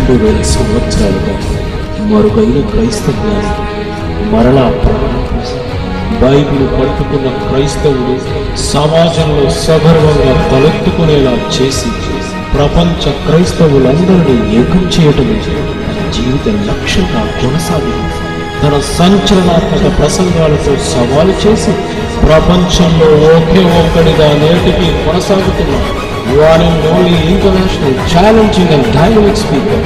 2000 సంవత్సరాలుగా మరుగైన క్రైస్తవ్యాన్ని మరలా బైబిల్ పట్టుకున్న క్రైస్తవులు సమాజంలో సగర్వంగా తలెత్తుకునేలా చేసి ప్రపంచ క్రైస్తవులందరినీ ఏకం చేయటమే జీవిత లక్ష్యంగా కొనసాగి తన సంచలనాత్మక ప్రసంగాలతో సవాలు చేసి ప్రపంచంలో ఒకే ఒక్కడిగా నేటికి కొనసాగుతున్న one and only international challenging and dynamic speaker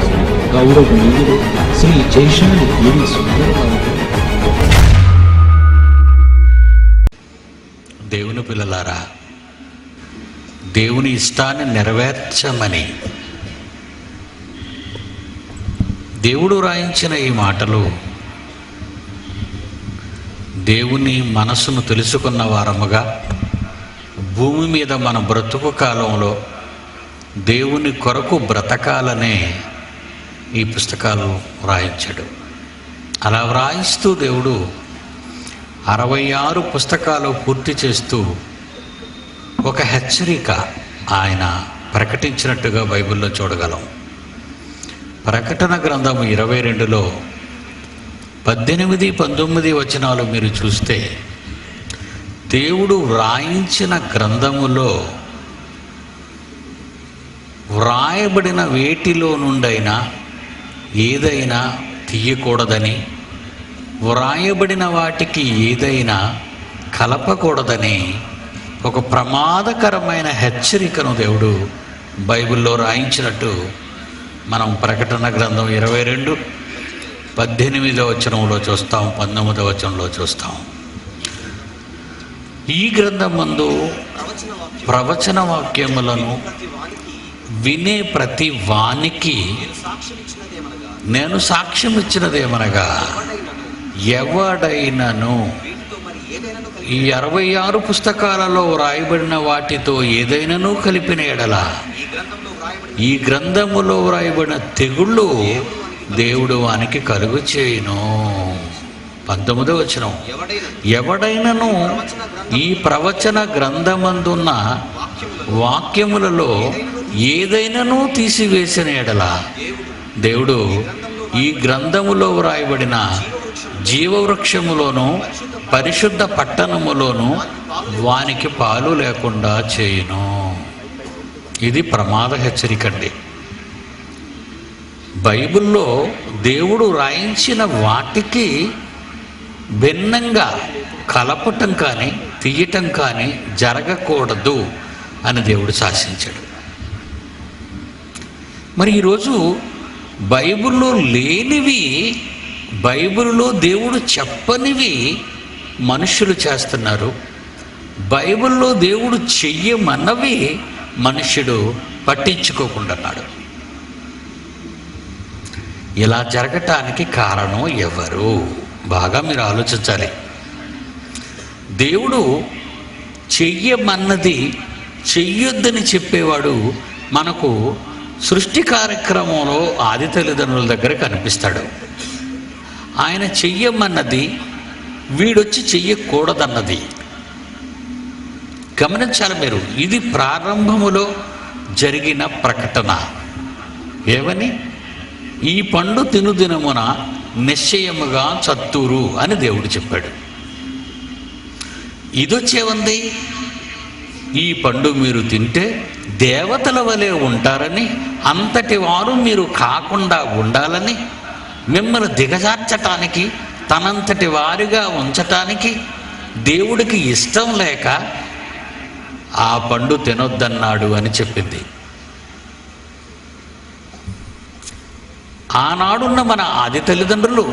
గౌరవనీయులు శ్రీ జైశాలి గిరి సుందరరావు. దేవుని పిల్లలారా, దేవుని ఇష్టాన్ని నెరవేర్చమని దేవుడు రాయించిన ఈ మాటలు దేవుని మనసును తెలుసుకున్న వారముగా భూమి మీద మన బ్రతుకు కాలంలో దేవుని కొరకు బ్రతకాలనే ఈ పుస్తకాలు వ్రాయించాడు. అలా వ్రాయిస్తూ దేవుడు 66 పుస్తకాలు పూర్తి చేస్తూ ఒక హెచ్చరిక ఆయన ప్రకటించినట్టుగా బైబిల్లో చూడగలం. ప్రకటన గ్రంథం 22లో 18, 19 వచనాలు మీరు చూస్తే దేవుడు వ్రాయించిన గ్రంథములో వ్రాయబడిన వేటిలో నుండైనా ఏదైనా తీయకూడదని, వ్రాయబడిన వాటికి ఏదైనా కలపకూడదని ఒక ప్రమాదకరమైన హెచ్చరికను దేవుడు బైబిల్లో రాయించినట్టు మనం ప్రకటన గ్రంథం 22, 18వ వచనంలో చూస్తాం, 19వ వచనంలో చూస్తాం. ఈ గ్రంథం మందు ప్రవచన వాక్యములను వినే ప్రతి వానికి నేను సాక్ష్యం ఇచ్చినదేమనగా, ఎవడైనను ఈ 66 పుస్తకాలలో వ్రాయబడిన వాటితో ఏదైనాను కలిపిన ఎడల ఈ గ్రంథములో వ్రాయబడిన తెగుళ్ళు దేవుడు వానికి కలుగు చేయును. 19వ వచనం, ఎవడైనను ఈ ప్రవచన గ్రంథమందున్న వాక్యములలో ఏదైనాను తీసివేసిన ఎడల దేవుడు ఈ గ్రంథములో వ్రాయబడిన జీవవృక్షములోను పరిశుద్ధ పట్టణములోను వానికి పాలు లేకుండా చేయును. ఇది ప్రమాద హెచ్చరికండి. బైబిల్లో దేవుడు రాయించిన వాటికి భిన్నంగా కలపటం కానీ తీయటం కానీ జరగకూడదు అని దేవుడు శాసించాడు. మరి ఈరోజు బైబిల్లో లేనివి, బైబిల్లో దేవుడు చెప్పనివి మనుషులు చేస్తున్నారు. బైబిల్లో దేవుడు చెయ్యమన్నవి మనుష్యుడు పట్టించుకోకుండాన్నాడు. ఇలా జరగటానికి కారణం ఎవరు? బాగా మీరు ఆలోచించాలి. దేవుడు చెయ్యమన్నది చెయ్యొద్దని చెప్పేవాడు మనకు సృష్టి కార్యక్రమంలో ఆది తల్లిదండ్రుల దగ్గర కనిపిస్తాడు. ఆయన చెయ్యమన్నది వీడొచ్చి చెయ్యకూడదన్నది గమనించాలి మీరు. ఇది ప్రారంభములో జరిగిన ప్రకటన. ఏమని? ఈ పండు తినుదినమున నిశ్చయముగా చత్తురు అని దేవుడు చెప్పాడు. ఇదొచ్చే ఉంది, ఈ పండు మీరు తింటే దేవతల వలె ఉంటారని, అంతటి వారు మీరు కాకుండా ఉండాలని, మిమ్మల్ని దిగజార్చటానికి, తనంతటి వారిగా ఉంచటానికి దేవుడికి ఇష్టం లేక ఆ పండు తినొద్దన్నాడు అని చెప్పింది. ఆనాడున్న మన ఆది తల్లిదండ్రులు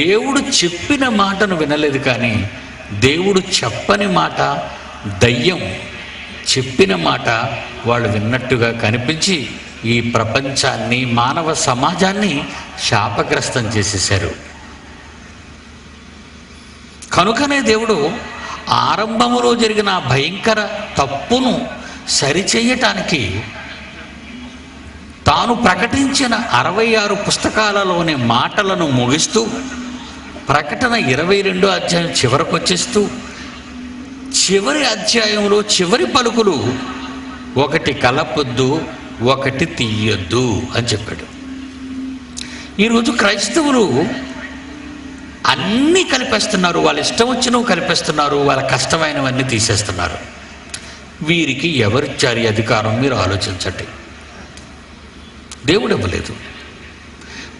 దేవుడు చెప్పిన మాటను వినలేదు, కానీ దేవుడు చెప్పని మాట, దయ్యం చెప్పిన మాట వాళ్ళు విన్నట్టుగా కనిపించి ఈ ప్రపంచాన్ని, మానవ సమాజాన్ని శాపగ్రస్తం చేసేశారు. కనుకనే దేవుడు ఆరంభములో జరిగిన భయంకర తప్పును సరిచేయటానికి తాను ప్రకటించిన 66 పుస్తకాలలోని మాటలను ముగిస్తూ ప్రకటన 22వ అధ్యాయం చివరకు వచ్చేస్తూ చివరి అధ్యాయంలో చివరి పలుకులు, ఒకటి కలపొద్దు, ఒకటి తీయొద్దు అని చెప్పాడు. ఈరోజు క్రైస్తవులు అన్నీ కలిపేస్తున్నారు, వాళ్ళ ఇష్టం వచ్చినవి కలిపేస్తున్నారు, వాళ్ళ కష్టమైనవన్నీ తీసేస్తున్నారు. వీరికి ఎవరిచ్చారు ఈ అధికారం? మీరు ఆలోచించండి. దేవుడు ఇవ్వలేదు.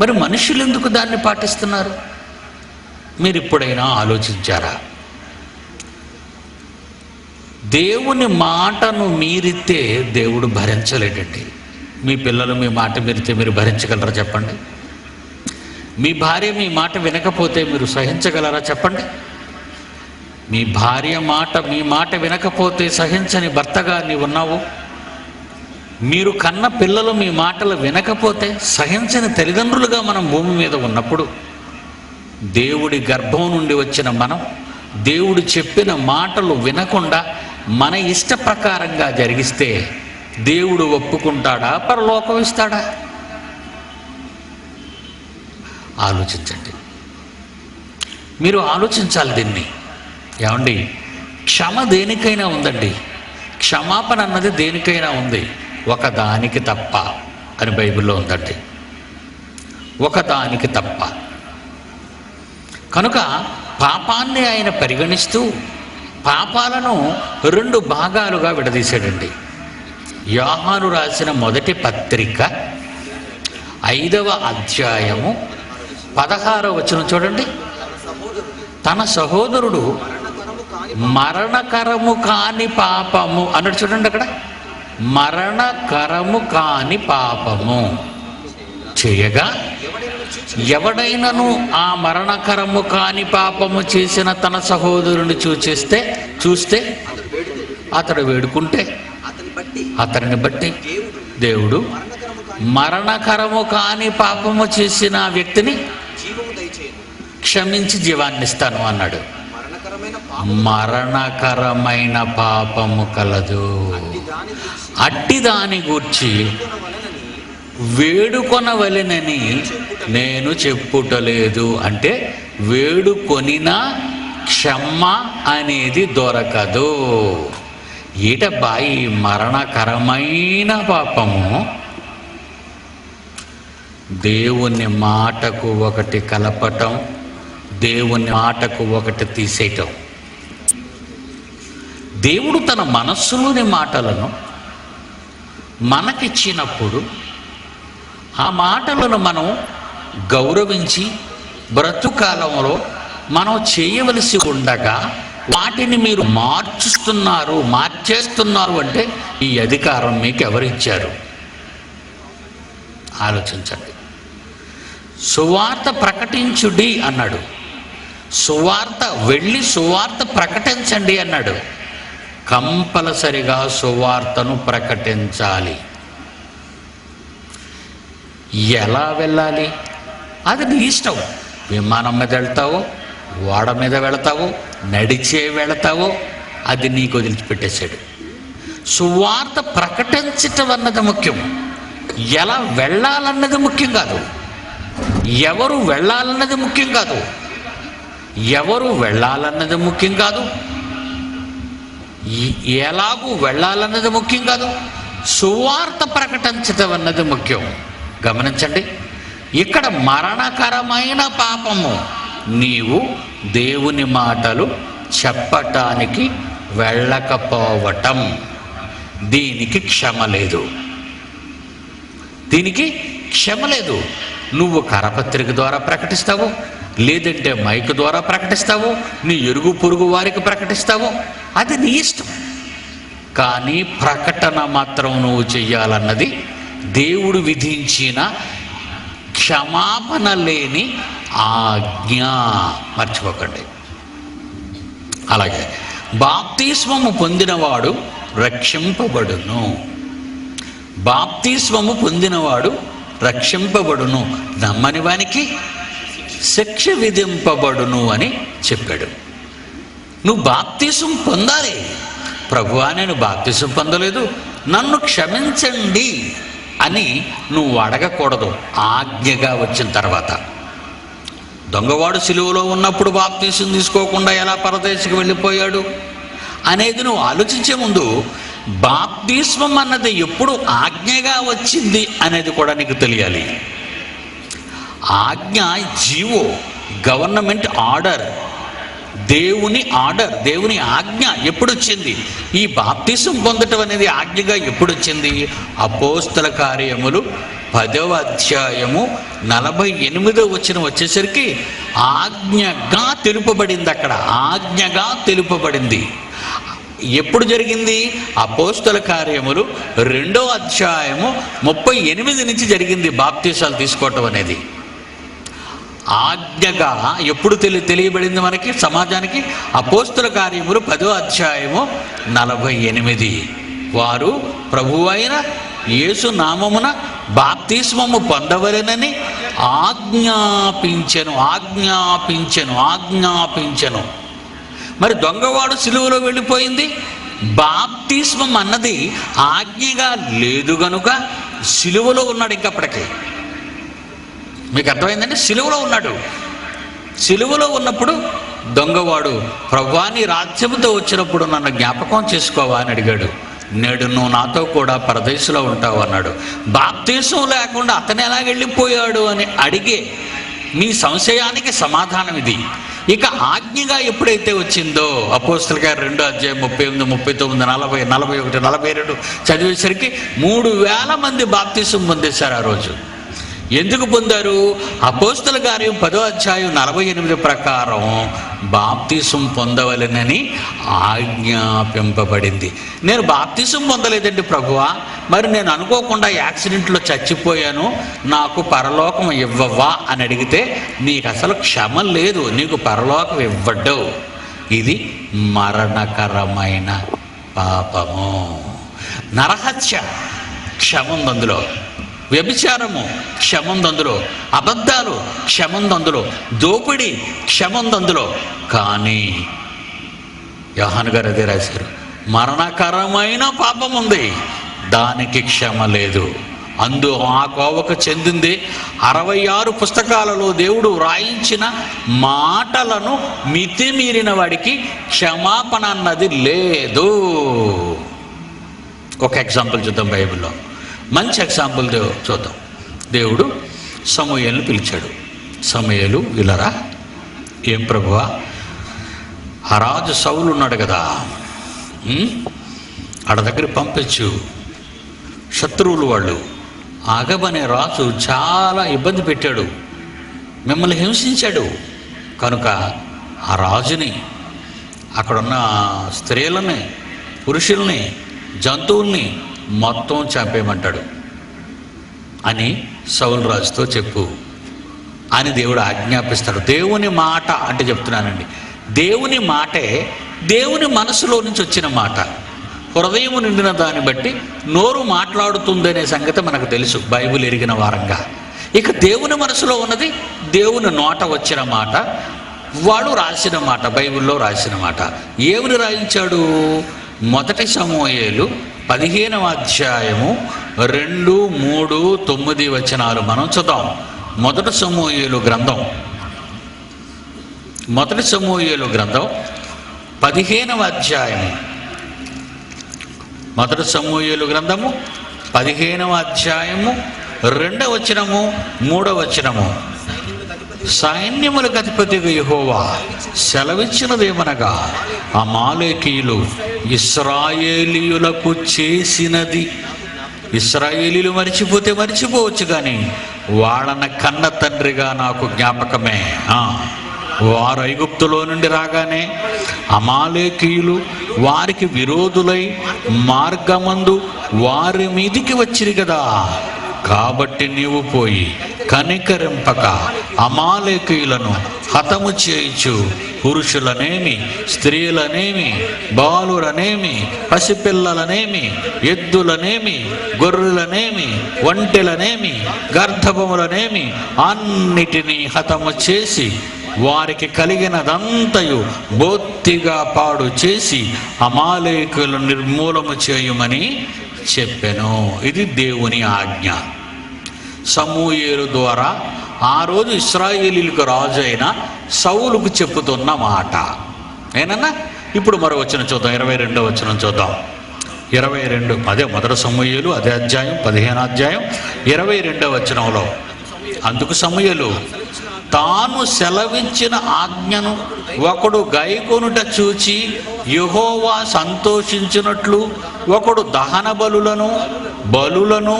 మరి మనుషులు ఎందుకు దాన్ని పాటిస్తున్నారు? మీరు ఇప్పుడైనా ఆలోచించారా? దేవుని మాటను మీరితే దేవుడు భరించలేడండి. మీ పిల్లలు మీ మాట మీరితే మీరు భరించగలరా చెప్పండి? మీ భార్య మీ మాట వినకపోతే మీరు సహించగలరా చెప్పండి? మీ భార్య మీ మాట వినకపోతే సహించని భర్తగా నీవు ఉన్నావు. మీరు కన్న పిల్లలు మీ మాటలు వినకపోతే సహించని తల్లిదండ్రులుగా మనం భూమి మీద ఉన్నప్పుడు, దేవుడి గర్భం నుండి వచ్చిన మనం దేవుడు చెప్పిన మాటలు వినకుండా మన ఇష్ట ప్రకారంగా జరిగిస్తే దేవుడు ఒప్పుకుంటాడా? పరలోకం ఇస్తాడా? ఆలోచించండి. మీరు ఆలోచించాలి దీన్ని. ఏమండి, క్షమ దేనికైనా ఉందండి. క్షమాపణ అన్నది దేనికైనా ఉంది. ఒకదానికి తప్ప అని బైబిల్లో ఉందండి. ఒకదానికి తప్ప. కనుక పాపాన్ని ఆయన పరిగణిస్తూ పాపాలను 2 భాగాలుగా విడదీశాడండి. యోహాను రాసిన మొదటి పత్రిక 5వ అధ్యాయము 16వ వచనం చూడండి. తన సహోదరుడు మరణకరము కాని పాపము అన్నాడు. చూడండి అక్కడ, మరణకరము కాని పాపము చేయగా ఎవడైనను ఆ మరణకరము కాని పాపము చేసిన తన సహోదరుని చూస్తే అతడు వేడుకుంటే అతనిని బట్టి దేవుడు మరణకరము కాని పాపము చేసిన వ్యక్తిని క్షమించి జీవాన్ని ఇస్తాను అన్నాడు. మరణకరమైన పాపము కలదు, అట్టి దాని గూర్చి వేడుకొనవలెనని నేను చెప్పుటలేదు. అంటే వేడుకొనినా క్షమ అనేది దొరకదు. ఈటబ్బా ఈ మరణకరమైన పాపము దేవుని మాటకు ఒకటి కలపటం, దేవుని మాటకు ఒకటి తీసేయటం. దేవుడు తన మనస్సులోని మాటలను మనకిచ్చినప్పుడు ఆ మాటలను మనం గౌరవించి బ్రతుకాలంలో మనం చేయవలసి ఉండగా వాటిని మీరు మార్చేస్తున్నారు అంటే ఈ అధికారం మీకు ఎవరిచ్చారు? ఆలోచించండి. సువార్త ప్రకటించుడి అన్నాడు. వెళ్ళి సువార్త ప్రకటించండి అన్నాడు. కంపల్సరిగా సువార్తను ప్రకటించాలి. ఎలా వెళ్ళాలి? అది నీ ఇష్టం. విమానం మీద వెళ్తావో, ఓడ మీద వెళతావో, నడిచే వెళతావో, అది నీకు వదిలిపెట్టేశాడు. సువార్త ప్రకటించటం అన్నది ముఖ్యం. ఎలా వెళ్ళాలన్నది ముఖ్యం కాదు. ఎవరు వెళ్ళాలన్నది ముఖ్యం కాదు. ఎలాగూ వెళ్ళాలన్నది ముఖ్యం కాదు. సువార్త ప్రకటించటం అన్నది ముఖ్యం. గమనించండి, ఇక్కడ మరణకరమైన పాపము నీవు దేవుని మాటలు చెప్పటానికి వెళ్ళకపోవటం. దీనికి క్షమ లేదు. నువ్వు కరపత్రిక ద్వారా ప్రకటిస్తావు, లేదంటే మైక్ ద్వారా ప్రకటిస్తావు, నీ ఎరుగు పొరుగు వారికి ప్రకటిస్తావు, అది నీ ఇష్టం. కానీ ప్రకటన మాత్రం నువ్వు చెయ్యాలన్నది దేవుడు విధించిన క్షమాపణ లేని ఆజ్ఞ. మర్చిపోకండి. అలాగే బాప్తిస్మము పొందినవాడు రక్షింపబడును, నమ్మని వానికి శిక్ష విధింపబడును అని చెప్పాడు. నువ్వు బాప్తిసం పొందాలి. ప్రభువా, నేను బాప్తిసం పొందలేదు, నన్ను క్షమించండి అని నువ్వు అడగకూడదు. ఆజ్ఞగా వచ్చిన తర్వాత. దొంగవాడు సిలువలో ఉన్నప్పుడు బాప్తిసం తీసుకోకుండా ఎలా పరదేశికి వెళ్ళిపోయాడు అనేది నువ్వు ఆలోచించే ముందు బాప్తిస్మం అన్నది ఎప్పుడు ఆజ్ఞగా వచ్చింది అనేది కూడా నీకు తెలియాలి. ఆజ్ఞ జీవో, గవర్నమెంట్ ఆర్డర్, దేవుని ఆర్డర్, దేవుని ఆజ్ఞ ఎప్పుడు వచ్చింది? ఈ బాప్తిసం పొందటం అనేది ఆజ్ఞగా ఎప్పుడు వచ్చింది? అపోస్తల కార్యములు 10వ అధ్యాయము 48వ వచనం వచ్చేసరికి ఆజ్ఞగా తెలుపబడింది. అక్కడ ఆజ్ఞగా తెలుపబడింది. ఎప్పుడు జరిగింది? అపోస్తల కార్యములు 2వ అధ్యాయము 38 నుంచి జరిగింది బాప్తిసాలు తీసుకోవటం అనేది. ఆజ్ఞగా ఎప్పుడు తెలియబడింది మనకి, సమాజానికి? అపోస్తల కార్యములు 10వ అధ్యాయము 48. వారు ప్రభువైన యేసు నామమున బాప్తిస్మము పొందవలెనని ఆజ్ఞాపించెను. మరి దొంగవాడు సిలువలో వెళ్ళిపోయింది. బాప్తిస్మం అన్నది ఆజ్ఞగా లేదు గనుక సిలువలో ఉన్నాడు. ఇంకప్పటికీ మీకు అర్థమైందండి? సిలువలో ఉన్నాడు. సిలువలో ఉన్నప్పుడు దొంగవాడు, ప్రభువా నీ రాజ్యముతో వచ్చినప్పుడు నన్ను జ్ఞాపకం చేసుకోవా అని అడిగాడు. నేడు నువ్వు నాతో కూడా పరదేశంలో ఉంటావు అన్నాడు. బాప్తిసం లేకుండా అతను ఎలా వెళ్ళిపోయాడు అని అడిగే మీ సంశయానికి సమాధానం ఇది. ఇక ఆజ్ఞగా ఎప్పుడైతే వచ్చిందో, అపోస్తలుల కార్యం 2వ అధ్యాయం 38, 39, 40, 41, 42 చదివేసరికి 3000 మంది బాప్తిసం పొందేశారు ఆ రోజు. ఎందుకు పొందారు? అపోస్తల కార్యం 10వ అధ్యాయం 48 ప్రకారం బాప్తిసం పొందవలెనని ఆజ్ఞాపింపబడింది. నేను బాప్తిసం పొందలేదండి ప్రభువా, మరి నేను అనుకోకుండా యాక్సిడెంట్లో చచ్చిపోయాను, నాకు పరలోకం ఇవ్వవా అని అడిగితే నీకు అసలు క్షమ లేదు, నీకు పరలోకం ఇవ్వడు. ఇది మరణకరమైన పాపము. నరహత్య క్షముంది అందులో, వ్యభిచారము క్షముంది అందులో, అబద్ధాలు క్షముంది అందులో, దోపిడీ క్షముంది అందులో. కానీ యోహాను గారు అదే రాశారు, మరణకరమైన పాపం ఉంది, దానికి క్షమ లేదు. ఆ కోవకు చెందింది 66 పుస్తకాలలో దేవుడు వ్రాయించిన మాటలను మితిమీరిన వాడికి క్షమాపణ అన్నది లేదు. ఒక ఎగ్జాంపుల్ చూద్దాం బైబిల్లో, మంచి ఎగ్జాంపుల్ చూద్దాం. దేవుడు సమూయేలుని పిలిచాడు. సమూయేలు, విలరా, ఏం ప్రభువా, ఆ రాజు సౌలు ఉన్నాడు కదా, ఆడ దగ్గర పంపించు, శత్రువులు వాళ్ళు. అగబ్ అనే రాజు చాలా ఇబ్బంది పెట్టాడు, మిమ్మల్ని హింసించాడు, కనుక ఆ రాజుని, అక్కడున్న స్త్రీలని, పురుషుల్ని, జంతువుల్ని మొత్తం చంపేయమంటాడు అని సౌలు రాజుతో చెప్పు అని దేవుడు ఆజ్ఞాపిస్తాడు. దేవుని మాట అంటే చెప్తున్నానండి, దేవుని మాటే దేవుని మనసులో నుంచి వచ్చిన మాట. హృదయం నిండిన దాన్ని బట్టి నోరు మాట్లాడుతుందనే సంగతి మనకు తెలుసు బైబిల్ ఎరిగిన వారంగా. ఇక దేవుని మనసులో ఉన్నది దేవుని నోట వచ్చిన మాట, వాడు రాసిన మాట, బైబిల్లో రాసిన మాట. ఏమని రాయించాడు? 1 సమూయేలు 15వ అధ్యాయము 2, 3, 9 వచనాలు మనం చదువుదాం. 1 సమూయేలు గ్రంథం 15వ అధ్యాయము 1 సమూయేలు గ్రంథము 15వ అధ్యాయము 2వ వచనము 3వ వచనము. సైన్యములకు అధిపతిగా యెహోవా సెలవిచ్చినదేమనగా, అమాలేకీయులు ఇశ్రాయేలీయులకు చేసినది, ఇశ్రాయేలీయులు మరిచిపోతే మరిచిపోవచ్చు, కానీ వాళ్ళన కన్న తండ్రిగా నాకు జ్ఞాపకమే. వారు ఐగుప్తులో నుండి రాగానే అమాలేకీయులు వారికి విరోధులై మార్గమందు వారి మీదికి వచ్చిరి కదా, కాబట్టి నీవు పోయి కనికరింపక అమాలేకీయులను హతము చేయించు, పురుషులనేమి, స్త్రీలనేమి, బాలురనేమి, పసిపిల్లలనేమి, ఎద్దులనేమి, గొర్రెలనేమి, ఒంటెలనేమి, గర్ధపములనేమి అన్నిటినీ హతము చేసి వారికి కలిగినదంతయు బొత్తిగా పాడు చేసి అమాలేకులను నిర్మూలము చేయుమని చెప్పెను. ఇది దేవుని ఆజ్ఞ. సమూయేలు ద్వారా ఆ రోజు ఇశ్రాయేలీయులకు రాజు అయిన సౌలుకు చెప్పుతున్న మాట ఏనన్నా. ఇప్పుడు మరో వచనం చూద్దాం, 22వ వచనం చూద్దాం. 22 అదే 1 సమూయేలు అదే అధ్యాయం 15వ అధ్యాయం 22వ వచనంలో అందుకు సమూయేలు తాను సెలవిచ్చిన ఆజ్ఞను ఒకడు గైకొనుట చూచి యెహోవా సంతోషించినట్లు ఒకడు దహన బలులను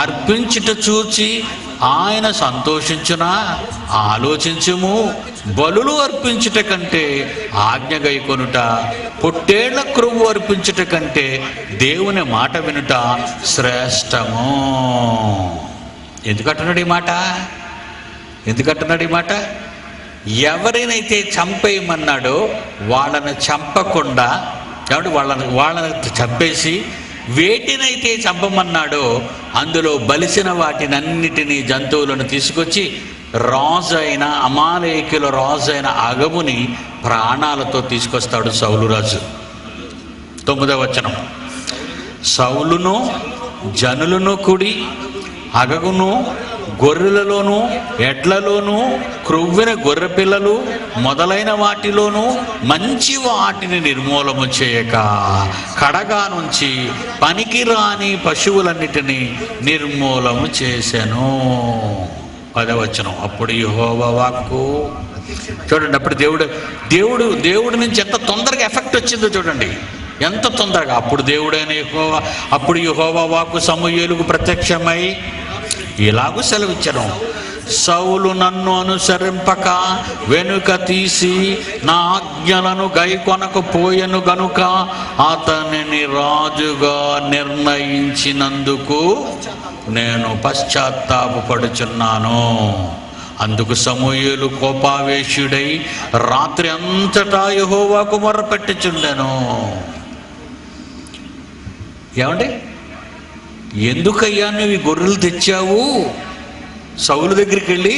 అర్పించుట చూచి ఆయన సంతోషించునా? ఆలోచించుము. బలులు అర్పించుట కంటే ఆజ్ఞ గైకొనుట, పొట్టేళ్ల క్రొవ్వు అర్పించుట కంటే దేవుని మాట వినుట శ్రేష్టము. ఎందుకంటున్నాడు ఈ మాట? ఎవరినైతే చంపేయమన్నాడో వాళ్ళని చంపకుండా, కాబట్టి వాళ్ళని చంపేసి వేటినైతే చంపమన్నాడో అందులో బలిసిన వాటినన్నిటినీ, జంతువులను తీసుకొచ్చి రాజు అయిన అమాలేకుల రాజు అయిన అగముని ప్రాణాలతో తీసుకొస్తాడు సౌలు రాజు. 9వ వచనం. సౌలును జనులను కూడి అగగును గొర్రెలలోను ఎడ్లలోను క్రొవ్విన గొర్రె పిల్లలు మొదలైన వాటిలోనూ మంచి వాటిని నిర్మూలము చేయక కడగా నుంచి పనికిరాని పశువులన్నిటినీ నిర్మూలము చేసెను. 10వ వచనం. అప్పుడు యెహోవా వాక్కు, చూడండి, అప్పుడు దేవుడి నుంచి ఎంత తొందరగా ఎఫెక్ట్ వచ్చిందో చూడండి, ఎంత తొందరగా. అప్పుడు యెహోవా వాక్కు సమూయేలుకు ప్రత్యక్షమై ఇలాగూ సెలవిచ్చెను, సౌలు నన్ను అనుసరింపక వెనుక తీసి నా ఆజ్ఞలను గైకొనకపోయెను గనుక అతనిని రాజుగా నిర్ణయించినందుకు నేను పశ్చాత్తాపపడుచున్నాను. అందుకు సమూయేలు కోపావేశుడై రాత్రి అంతటా యెహోవాకు మొర్రపెట్టుచుండెను. ఏమండి, ఎందుకయ్యా నువ్వు ఈ గొర్రెలు తెచ్చావు? సౌలు దగ్గరికి వెళ్ళి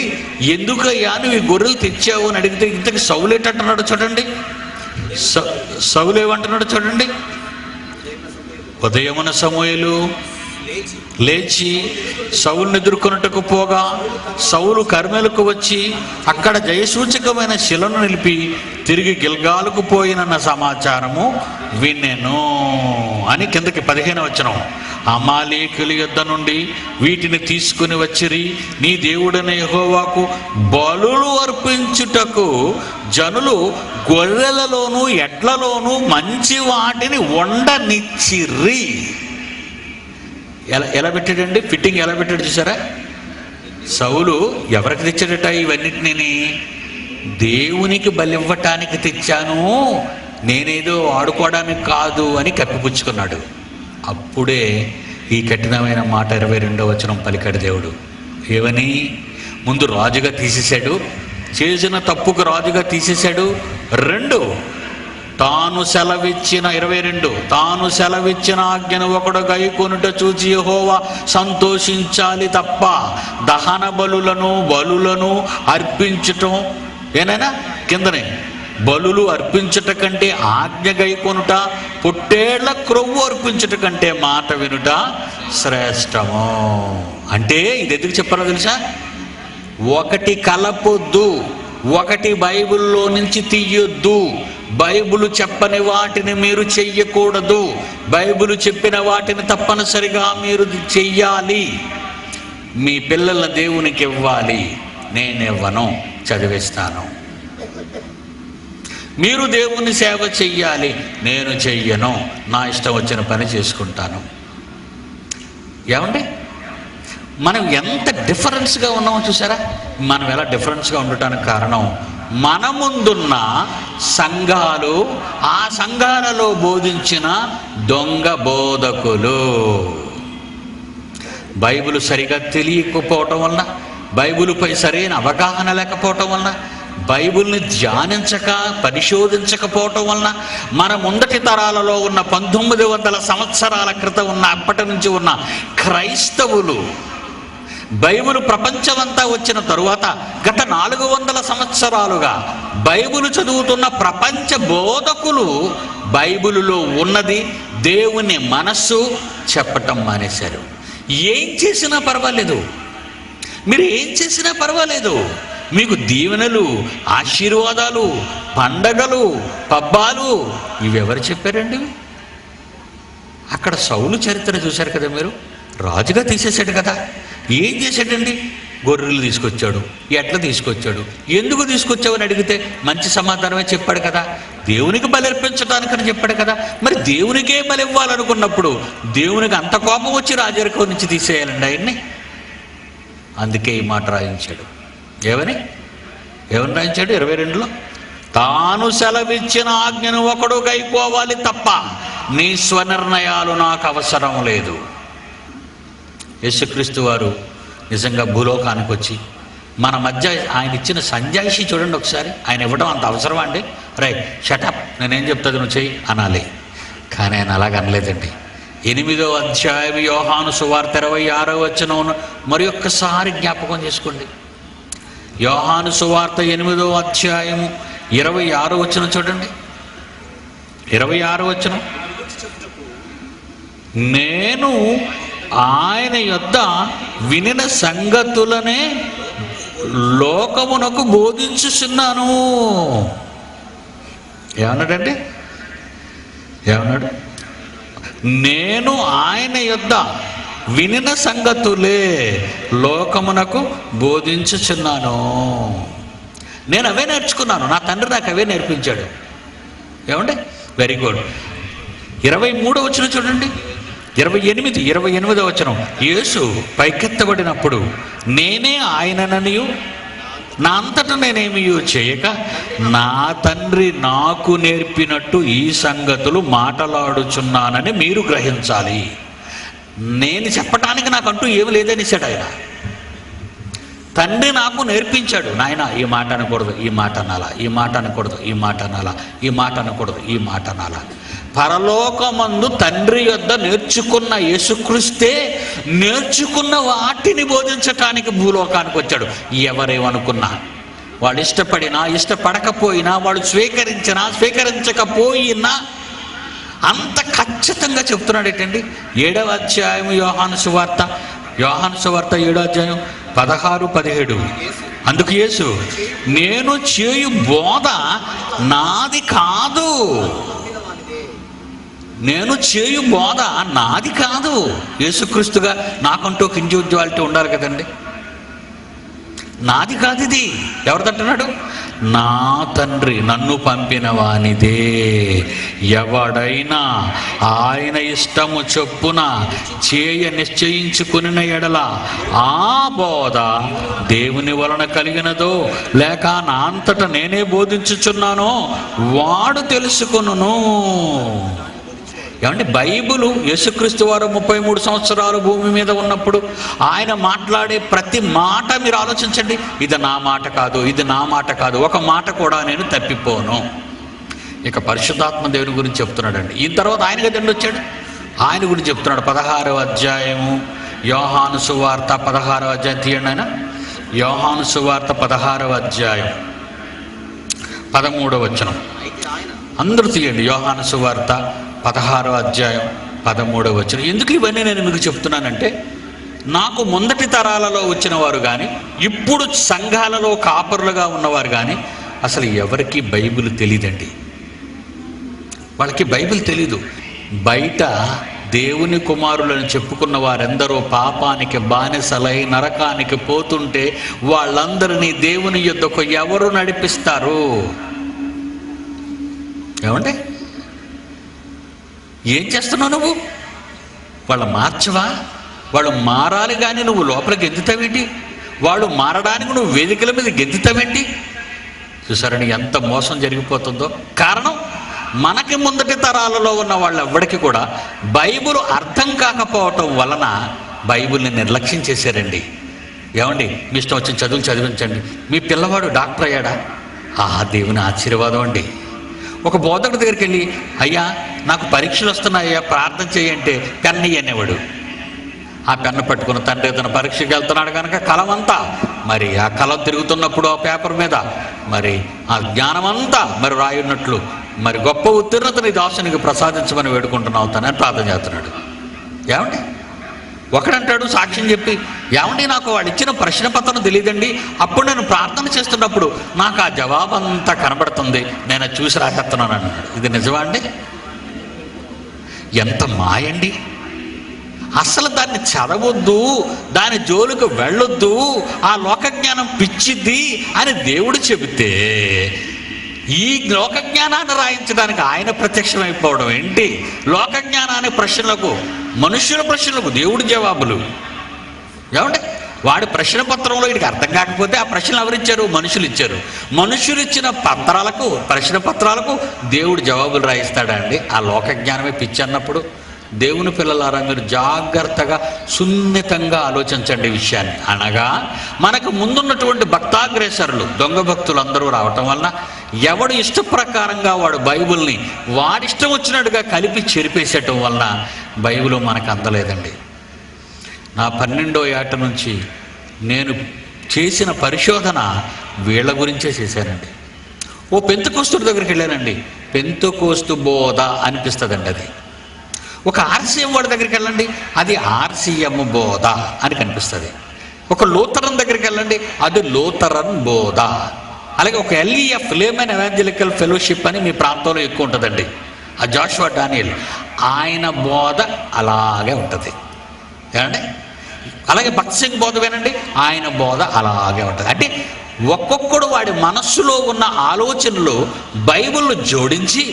ఎందుకయ్యా నువ్వు ఈ గొర్రెలు తెచ్చావు అని అడిగితే ఇంతకు సౌలు ఏంటంటున్నాడు చూడండి. సౌలు ఏమంటున్నాడు చూడండి. ఉదయమున సమూయేలు లేచి సౌలుని ఎదుర్కొనుటకు పోగా సౌలు కర్మెలకు వచ్చి అక్కడ జయసూచకమైన శిలను నిలిపి తిరిగి గిల్గాలుకు పోయినన్న సమాచారము వినెను అని కిందకి 15వ వచనం. అమాలేకుల యొద్ద నుండి వీటిని తీసుకుని వచ్చిరి, నీ దేవుడైన యెహోవాకు బలులు అర్పించుటకు జనులు గొర్రెలలోను ఎడ్లలోను మంచి వాటిని వండనిచ్చిరి. ఎలా పెట్టాడండి? ఫిట్టింగ్ ఎలా పెట్టాడు చూసారా? సౌలు ఎవరికి తెచ్చాడట ఇవన్నిటిని? దేవునికి బలివ్వటానికి తెచ్చాను, నేనేదో ఆడుకోవడానికి కాదు అని కప్పిపుచ్చుకున్నాడు. అప్పుడే ఈ కఠినమైన మాట 22వ వచనం పలికాడు దేవుడు. ఏమని? ముందు రాజుగా తీసేశాడు, చేసిన తప్పుకు రాజుగా తీసేశాడు. 2, తాను సెలవిచ్చిన 22 తాను సెలవిచ్చిన ఆజ్ఞను ఒకడు గైకొనుట చూచి యెహోవా సంతోషించాలి తప్ప దహన బలులను అర్పించటం ఏనైనా కిందనే బలులు అర్పించుట కంటే ఆజ్ఞ గైకొనుట, పొట్టేళ్ల క్రొవ్వు అర్పించుట కంటే మాట వినుట శ్రేష్టము. అంటే ఇది ఎందుకు చెప్పారో తెలుసా? ఒకటి కలపొద్దు, ఒకటి బైబిల్లో నుంచి తీయొద్దు. బైబిలు చెప్పని వాటిని మీరు చెయ్యకూడదు, బైబిలు చెప్పిన వాటిని తప్పనిసరిగా మీరు చెయ్యాలి. మీ పిల్లల దేవునికి ఇవ్వాలి, నేనివ్వను, చదివిస్తాను. మీరు దేవుని సేవ చెయ్యాలి, నేను చెయ్యను, నా ఇష్టం వచ్చిన పని చేసుకుంటాను. ఏమండి, మనం ఎంత డిఫరెన్స్గా ఉన్నామో చూసారా? మనం ఎలా డిఫరెన్స్గా ఉండటానికి కారణం మన ముందున్న సంఘాలు, ఆ సంఘాలలో బోధించిన దొంగ బోధకులు. బైబిల్ సరిగా తెలియకపోవటం వలన, బైబిలుపై సరైన అవగాహన లేకపోవటం వలన, బైబిల్ని ధ్యానించక పరిశోధించకపోవటం వలన మన ముందటి తరాలలో ఉన్న 1900 సంవత్సరాల క్రితం ఉన్న అప్పటి నుంచి ఉన్న క్రైస్తవులు బైబిల్ ప్రపంచమంతా వచ్చిన తరువాత గత 400 సంవత్సరాలుగా బైబిల్ చదువుతున్న ప్రపంచ బోధకులు బైబిలులో ఉన్నది దేవుని మనస్సు చెప్పటం మానేశారు. ఏం చేసినా పర్వాలేదు, మీరు ఏం చేసినా పర్వాలేదు, మీకు దీవెనలు, ఆశీర్వాదాలు, పండగలు, పబ్బాలు ఇవి ఎవరు చెప్పారండి? అక్కడ సౌలు చరిత్ర చూశారు కదా మీరు. రాజుగా తీసేశాడు కదా, ఏం చేశాడండి? గొర్రెలు తీసుకొచ్చాడు, ఎట్లా తీసుకొచ్చాడు, ఎందుకు తీసుకొచ్చావని అడిగితే మంచి సమాధానమే చెప్పాడు కదా. దేవునికి బలి అర్పించడానికని చెప్పాడు కదా. మరి దేవునికే బలి ఇవ్వాలనుకున్నప్పుడు దేవునికి అంత కోపం వచ్చి రాజరికం నుంచి తీసేయాలండి ఆయన్ని. అందుకే ఈ మాట రాయించాడు. ఏమని రాయించాడు 22లో? తాను సెలవిచ్చిన ఆజ్ఞను ఒకడు గైకోవాలి తప్ప నీ స్వనిర్ణయాలు నాకు అవసరం లేదు. యేసుక్రీస్తు వారు నిజంగా భూలోకానికి వచ్చి మన మధ్య ఆయన ఇచ్చిన సంజాయిషి చూడండి ఒకసారి. ఆయన ఇవ్వడం అంత అవసరమా అండి? రైట్, షటప్, నేనేం చెప్తుంది నువ్వు చెయ్యి అనాలి. కానీ ఆయన అలాగ అనలేదండి. 8వ అధ్యాయం యోహాను సువార్త 26వ వచనం మరి ఒక్కసారి జ్ఞాపకం చేసుకోండి. యోహాను సువార్త 8వ అధ్యాయము 26వ వచనం చూడండి. 26వ వచనం, నేను ఆయన యొద్ద వినిన సంగతులనే లోకమునకు బోధించుచున్నాను. ఏమన్నాడండి? ఏమన్నాడు? నేను ఆయన యొద్ద వినిన సంగతులే లోకమునకు బోధించుచున్నాను. నేను అవే నేర్చుకున్నాను, నా తండ్రి నాకు అవే నేర్పించాడు. ఏమండి? Very good. 23వ వచనం చూడండి. 28వ వచనం, యేసు పైకెత్తబడినప్పుడు నేనే ఆయనననియు నా అంతటా నేనేమీ చేయక నా తండ్రి నాకు నేర్పినట్టు ఈ సంగతులు మాట్లాడుచున్నానని మీరు గ్రహించాలి. నేను చెప్పటానికి నాకంటూ ఏమి లేదనిసాడు ఆయన. తండ్రి నాకు నేర్పించాడు, నాయన ఈ మాట అనకూడదు, ఈ మాట అనాలా, ఈ మాట అనకూడదు, ఈ మాట అనాలా, ఈ మాట అనకూడదు, ఈ మాట అనాలా. పరలోకమందు తండ్రి యొద్ద నేర్చుకున్న యేసుక్రీస్తే నేర్చుకున్న వాటిని బోధించటానికి భూలోకానికి వచ్చాడు. ఎవరేమనుకున్నా, వాళ్ళు ఇష్టపడినా ఇష్టపడకపోయినా, వాళ్ళు స్వీకరించినా స్వీకరించకపోయినా అంత ఖచ్చితంగా చెప్తున్నాడు. ఏంటండి? 7వ అధ్యాయం యోహాను సువార్త 7వ అధ్యాయం 16-17. అందుకు యేసు, నేను చేయు బోధ నాది కాదు, నేను చేయు బోధ నాది కాదు. యేసుక్రీస్తుగా నాకంటూ ఒక ఇండివిజువాలిటీ ఉండాలి కదండి. నాది కాదు ఇది. ఎవరిదంటున్నాడు? నా తండ్రి నన్ను పంపిన వానిదే. ఎవడైనా ఆయన ఇష్టము చొప్పున చేయ నిశ్చయించుకుని ఎడల ఆ బోధ దేవుని వలన కలిగినదో లేక నా అంతట నేనే బోధించుచున్నానో వాడు తెలుసుకొనును. ఏమంటే బైబిలు యేసుక్రీస్తు వారు 33 సంవత్సరాలు భూమి మీద ఉన్నప్పుడు ఆయన మాట్లాడే ప్రతి మాట మీరు ఆలోచించండి. ఇది నా మాట కాదు, ఇది నా మాట కాదు, ఒక మాట కూడా నేను తప్పిపోను. ఇక పరిశుద్ధాత్మ దేవుని గురించి చెప్తున్నాడండి. ఈ తర్వాత ఆయన కదండి వచ్చాడు, ఆయన గురించి చెప్తున్నాడు. 16వ అధ్యాయము యోహాను సువార్త 16వ అధ్యాయం తీయండి ఆయన. యోహాను సువార్త 16వ అధ్యాయం 13వ వచనం అందరూ తీయండి. యోహాను సువార్త 16వ అధ్యాయం 13వ వచనం. ఎందుకు ఇవన్నీ నేను మీకు చెప్తున్నానంటే, నాకు ముందటి తరాలలో వచ్చిన వారు కానీ ఇప్పుడు సంఘాలలో కాపరులుగా ఉన్నవారు కానీ అసలు ఎవరికి బైబిల్ తెలియదండి. వాళ్ళకి బైబిల్ తెలీదు. బయట దేవుని కుమారులను చెప్పుకున్న వారెందరో పాపానికి బానిసలై నరకానికి పోతుంటే వాళ్ళందరినీ దేవుని యొద్దకు ఎవరు నడిపిస్తారు? ఏమంటే ఏం చేస్తున్నావు నువ్వు? వాళ్ళు మార్చవా? వాళ్ళు మారాలి కానీ నువ్వు లోపల గెంతుతావేంటి? వాళ్ళు మారడానికి నువ్వు వేదికల మీద గెంతుతావేంటి? చూసారని ఎంత మోసం జరిగిపోతుందో. కారణం మనకి ముందటి తరాలలో ఉన్న వాళ్ళు ఎవ్వడికి కూడా బైబిల్ అర్థం కాకపోవటం వలన బైబిల్ని నిర్లక్ష్యం చేశారండి. ఏమండి, మీ ఇష్టం వచ్చిన చదువులు చదివించండి. మీ పిల్లవాడు డాక్టర్ అయ్యాడా? దేవుని ఆశీర్వాదం అండి. ఒక బోధకుడి దగ్గరికి వెళ్ళి, అయ్యా నాకు పరీక్షలు వస్తున్నాయ్యా ప్రార్థన చేయంటే పెన్ను అనేవాడు. ఆ పెన్ను పట్టుకున్న తండ్రి తన పరీక్షకి వెళ్తున్నాడు కనుక కలమంతా మరి ఆ కలం తిరుగుతున్నప్పుడు ఆ పేపర్ మీద మరి ఆ జ్ఞానమంతా మరి రాయున్నట్లు మరి గొప్ప ఉత్తీర్ణతని దాసునికి ప్రసాదించమని వేడుకుంటున్నావు తనని ప్రార్థన చేస్తున్నాడు. ఏమండి, ఒకడంటాడు సాక్ష్యం చెప్పి, ఏమండి నాకు వాడు ఇచ్చిన ప్రశ్న పత్రం తెలియదండి, అప్పుడు నేను ప్రార్థన చేస్తున్నప్పుడు నాకు ఆ జవాబంతా కనబడుతుంది, నేను చూసి రాసేస్తున్నాను అన్నాడు. ఇది నిజమా అండి? ఎంత మాయండి! అసలు దాన్ని చదవద్దు, దాని జోలికి వెళ్ళొద్దు, ఆ లోకజ్ఞానం పిచ్చిది అని దేవుడు చెబితే ఈ లోకజ్ఞానాన్ని రాయించడానికి ఆయన ప్రత్యక్షమైపోవడం ఏంటి? లోకజ్ఞానాన్ని ప్రశ్నలకు, మనుష్యుల ప్రశ్నలకు దేవుడి జవాబులు. ఏమంటే వాడి ప్రశ్న పత్రంలో వీడికి అర్థం కాకపోతే ఆ ప్రశ్నలు ఎవరిచ్చారు? మనుషులు ఇచ్చారు. మనుషులు ఇచ్చిన పత్రాలకు, ప్రశ్న పత్రాలకు దేవుడు జవాబులు రాయిస్తాడా అండి? ఆ లోకజ్ఞానమే పిచ్చి అన్నప్పుడు దేవుని పిల్లలారా, మీరు జాగ్రత్తగా సున్నితంగా ఆలోచించండి ఈ విషయాన్ని. అనగా మనకు ముందున్నటువంటి భక్తాగ్రేసరులు, దొంగ భక్తులు అందరూ రావటం వలన ఎవడు ఇష్టప్రకారంగా వాడు బైబిల్ని వాడిష్టం వచ్చినట్టుగా కలిపి చెరిపేసేయటం వలన బైబిల్ మనకు అందలేదండి. నా 12వ ఏట నుంచి నేను చేసిన పరిశోధన వీళ్ళ గురించే చేశానండి. ఓ పెంతెకోస్తు దగ్గరికి వెళ్ళానండి, పెంతెకోస్తు బోధ అనిపిస్తుందండి అది. ఒక ఆర్సీఎం వాడి దగ్గరికి వెళ్ళండి, అది ఆర్సీఎం బోధ అని కనిపిస్తుంది. ఒక లూథరన్ దగ్గరికి వెళ్ళండి, అది లూథరన్ బోధ. అలాగే ఒక LEF, లేమన్ ఎవాంజలికల్ ఫెలోషిప్ అని మీ ప్రాంతంలో ఎక్కువ ఉంటుందండి, ఆ జాషువా డానియల్, ఆయన బోధ అలాగే ఉంటుంది ఏమండి. అలాగే భక్త్ సింగ్ బోధ వినండి, ఆయన బోధ అలాగే ఉంటుంది. అంటే ఒక్కొక్కడు వాడి మనస్సులో ఉన్న ఆలోచనలు బైబిల్ జోడించి,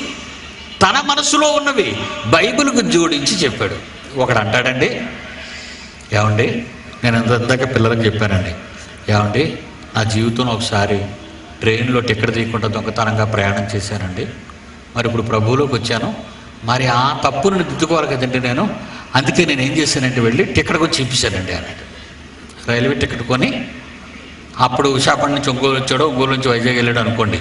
తన మనసులో ఉన్నవి బైబిల్కు జోడించి చెప్పాడు. ఒకడు అంటాడండి, ఏమండి నేను అంతదాకా పిల్లలకు చెప్పానండి, ఏమండి నా జీవితంలో ఒకసారి ట్రైన్లో టికెట్ తీయకుండా దొంగతనంగా ప్రయాణం చేశానండి, మరి ఇప్పుడు ప్రభువులోకి వచ్చాను, మరి ఆ తప్పును దిద్దుకోవాలి కదండి నేను, అందుకే నేను ఏం చేశానంటే వెళ్ళి టికెట్ కొని చూపించానండి అన్నాడు. రైల్వే టికెట్ కొని, అప్పుడు విశాఖపట్నం నుంచి ఒంగోలు వచ్చాడు, ఒంగోలు నుంచి వైజాగ్ వెళ్ళాడు అనుకోండి,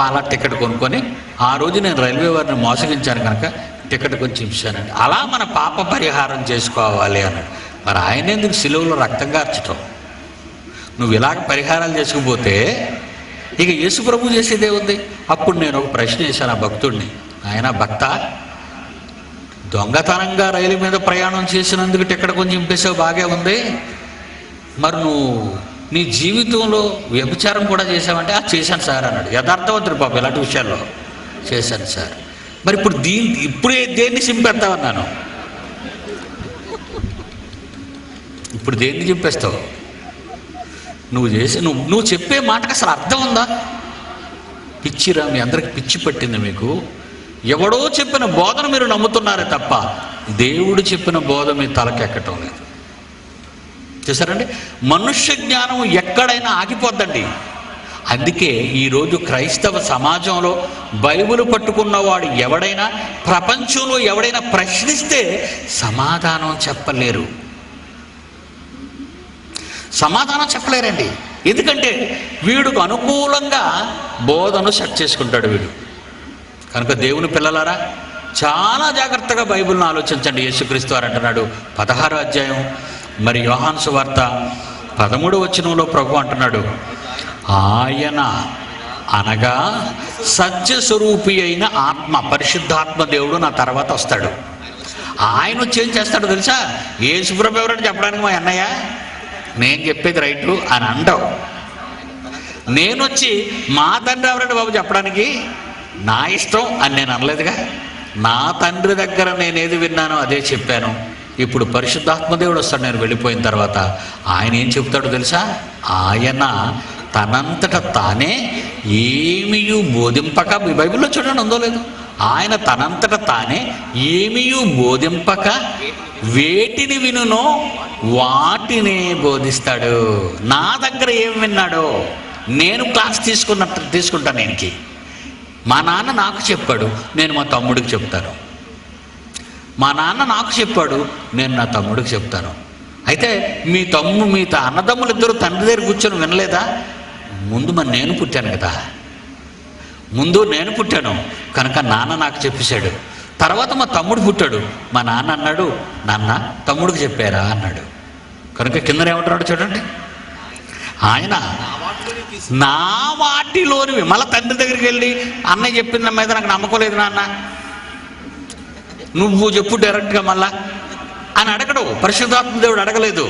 అలా టికెట్ కొనుక్కొని ఆ రోజు నేను రైల్వే వారిని మోసగించాను కనుక టికెట్ కొని చూపించానండి, అలా మన పాప పరిహారం చేసుకోవాలి అన్నాడు. మరి ఆయన ఎందుకు సిలువలో రక్తం కార్చటం? నువ్వు ఇలాగ పరిహారాలు చేసుకుపోతే ఇక యేసు ప్రభు చేసేదే ఉంది. అప్పుడు నేను ఒక ప్రశ్న చేశాను ఆ భక్తుడిని, ఆయన భక్త, దొంగతనంగా రైలు మీద ప్రయాణం చేసినందుకు టికెట్ కొంచెం చింపేసావు, బాగా ఉంది, మరి నువ్వు నీ జీవితంలో వ్యభిచారం కూడా చేసావంటే చేశాను సార్ అన్నాడు. యథార్థవంతుడు పాపం, ఇలాంటి విషయాల్లో చేశాను సార్. మరి ఇప్పుడు ఇప్పుడే దేన్ని చింపేస్తావన్నాను, ఇప్పుడు దేన్ని చింపేస్తావు? నువ్వు చెప్పే మాటకు అసలు అర్థం ఉందా? పిచ్చిరా, మీ అందరికి పిచ్చి పట్టింది మీకు. ఎవడో చెప్పిన బోధన మీరు నమ్ముతున్నారే తప్ప దేవుడు చెప్పిన బోధ మీ తలకెక్కటం లేదు. చూసారండి, మనుష్య జ్ఞానం ఎక్కడైనా ఆగిపోద్దండి. అందుకే ఈరోజు క్రైస్తవ సమాజంలో బైబిల్ పట్టుకున్నవాడు ఎవడైనా, ప్రపంచంలో ఎవడైనా ప్రశ్నిస్తే సమాధానం చెప్పలేరు, సమాధానం చెప్పలేరండి. ఎందుకంటే వీడికి అనుకూలంగా బోధను సెట్ చేసుకుంటాడు వీడు. కనుక దేవుని పిల్లలారా, చాలా జాగ్రత్తగా బైబిల్ను ఆలోచించండి. యేసుక్రీస్తు వారు అంటున్నాడు 16వ అధ్యాయం, మరి యోహాను సువార్త 13వ వచనంలో ప్రభు అంటున్నాడు, ఆయన అనగా సత్యస్వరూపి అయిన ఆత్మ, పరిశుద్ధాత్మ దేవుడు నా తర్వాత వస్తాడు. ఆయన వచ్చి ఏం చేస్తాడో తెలుసా? యేసు ప్రభు ఎవరని చెప్పడానికి మా అన్నయ్య నేను చెప్పేది రైటు అని అంటావు. నేను వచ్చి మా తండ్రి ఎవరండి బాబు చెప్పడానికి నా ఇష్టం అని నేను అనలేదుగా. నా తండ్రి దగ్గర నేను ఏది విన్నానో అదే చెప్పాను. ఇప్పుడు పరిశుద్ధాత్మదేవుడు వస్తాడు నేను వెళ్ళిపోయిన తర్వాత. ఆయన ఏం చెప్తాడో తెలుసా? ఆయన తనంతట తానే ఏమీయూ బోధింపక, మీ బైబిల్లో చూడండి ఉందో లేదు, ఆయన తనంతట తానే ఏమీయూ బోధింపక వేటిని వినునో వాటినే బోధిస్తాడు. నా దగ్గర ఏం విన్నాడో నేను క్లాస్ తీసుకుంటాను. నేనుకి మా నాన్న నాకు చెప్పాడు, నేను మా తమ్ముడికి చెప్తాను. మా నాన్న నాకు చెప్పాడు, నేను నా తమ్ముడికి చెప్తాను. అయితే మీ అన్నదమ్ములు ఇద్దరు తండ్రి దగ్గర కూర్చొని వినలేదా? ముందు నేను పుట్టాను కదా, ముందు నేను పుట్టాను కనుక నాన్న నాకు చెప్పేశాడు. తర్వాత మా తమ్ముడు పుట్టాడు, మా నాన్న అన్నాడు, నాన్న తమ్ముడికి చెప్పారా అన్నాడు. కనుక కింద ఏమంటున్నాడు చూడండి, ఆయన నా వాటిలోనివి. మళ్ళీ తండ్రి దగ్గరికి వెళ్ళి అన్నయ్య చెప్పిన మీద నాకు నమ్మకం లేదు నాన్న, నువ్వు చెప్పు డైరెక్ట్గా మళ్ళా అని అడగడు. పరిశుద్ధాత్మ దేవుడు అడగలేదు.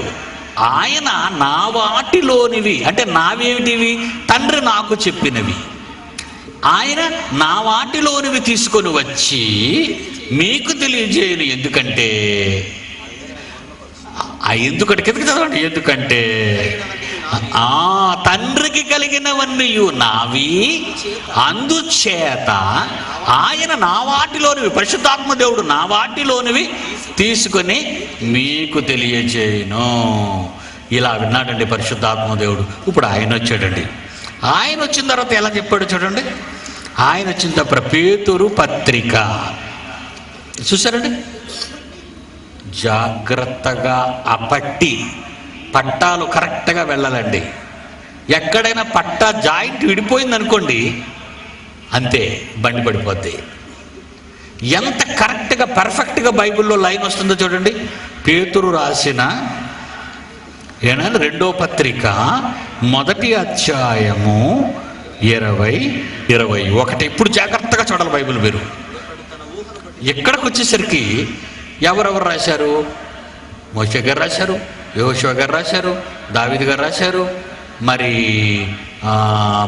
ఆయన నా వాటిలోనివి అంటే నావేమిటివి? తండ్రి నాకు చెప్పినవి. ఆయన నా వాటిలోనివి తీసుకొని వచ్చి మీకు తెలియజేయను. ఎందుకంటే ఎందుకంటే కిందకి చదవండి. ఎందుకంటే తండ్రికి కలిగినవన్నీ నావి, అందుచేత ఆయన నా వాటిలోనివి, పరిశుద్ధాత్మ దేవుడు నా వాటిలోనివి తీసుకొని మీకు తెలియజేయను. ఇలా విన్నాడండి పరిశుద్ధాత్మ దేవుడు. ఇప్పుడు ఆయన వచ్చాడండి. ఆయన వచ్చిన తర్వాత ఎలా చెప్పాడు చూడండి. ఆయన వచ్చిన తర్వాత పేతురు పత్రిక చూసారండి. జాగ్రత్తగా పట్టాలు కరెక్ట్గా వెళ్ళాలండి. ఎక్కడైనా పట్టా జాయింట్ విడిపోయింది అనుకోండి, అంతే, బండి పడిపోద్ది. ఎంత కరెక్ట్గా పర్ఫెక్ట్గా బైబిల్లో లైన్ వస్తుందో చూడండి. పేతురు రాసిన 2వ పత్రిక 1వ అధ్యాయము 20-21. ఇప్పుడు జాగ్రత్తగా చూడాలి బైబిల్ మీరు. ఎక్కడికి వచ్చేసరికి ఎవరెవరు రాశారు? మోషే గారు రాశారు, యెహోషువ గారు రాశారు, దావీదు గారు రాశారు, మరి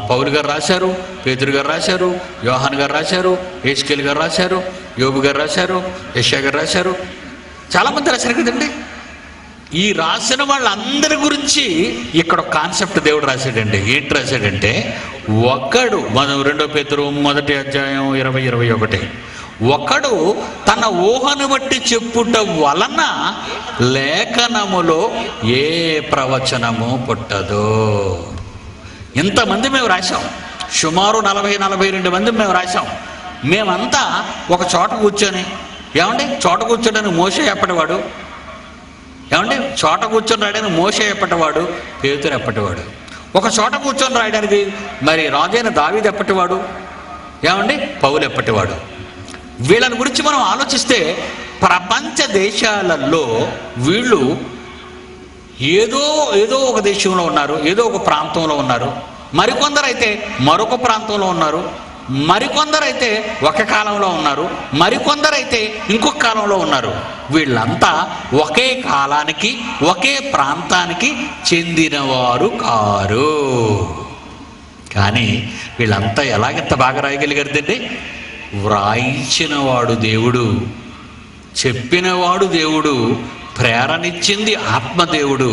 పౌలు గారు రాశారు, పేతురు గారు రాశారు, యోహాను గారు రాశారు, యేసుకేలు గారు రాశారు, యోబు గారు రాశారు, యెషయా గారు రాశారు. చాలామంది రాశారు కదండి. ఈ రాసిన వాళ్ళందరి గురించి ఇక్కడ ఒక కాన్సెప్ట్ దేవుడు రాశాడండి. ఏంటి రాశాడంటే, ఒకడు 2 పేతురు 1వ అధ్యాయం 20-21, ఒకడు తన ఊహను బట్టి చెప్పుట వలన లేఖనములో ఏ ప్రవచనము పుట్టదో. ఇంతమంది మేము రాశాం, సుమారు 40-42 మంది మేము రాశాం. మేమంతా ఒక చోట కూర్చొని, ఏమండి చోట కూర్చోడానికి మోషే ఎప్పటివాడు, ఏమండి చోట కూర్చొని రాయడానికి మోషే ఎప్పటివాడు, పేతురు ఎప్పటివాడు. ఒక చోట కూర్చొని రాయడానికి మరి రాజైన దావీదు ఎప్పటివాడు, ఏమండి పౌలు ఎప్పటివాడు. వీళ్ళని గురించి మనం ఆలోచిస్తే ప్రపంచ దేశాలలో వీళ్ళు ఏదో ఒక దేశంలో ఉన్నారు, ఏదో ఒక ప్రాంతంలో ఉన్నారు. మరికొందరైతే మరొక ప్రాంతంలో ఉన్నారు, మరికొందరైతే ఒక కాలంలో ఉన్నారు, మరికొందరైతే ఇంకొక కాలంలో ఉన్నారు. వీళ్ళంతా ఒకే కాలానికి ఒకే ప్రాంతానికి చెందినవారు కారు. కానీ వీళ్ళంతా ఎలాగెంత బాగా రాయగలిగారంటే, వ్రాయించినవాడు దేవుడు, చెప్పినవాడు దేవుడు, ప్రేరణిచ్చింది ఆత్మదేవుడు,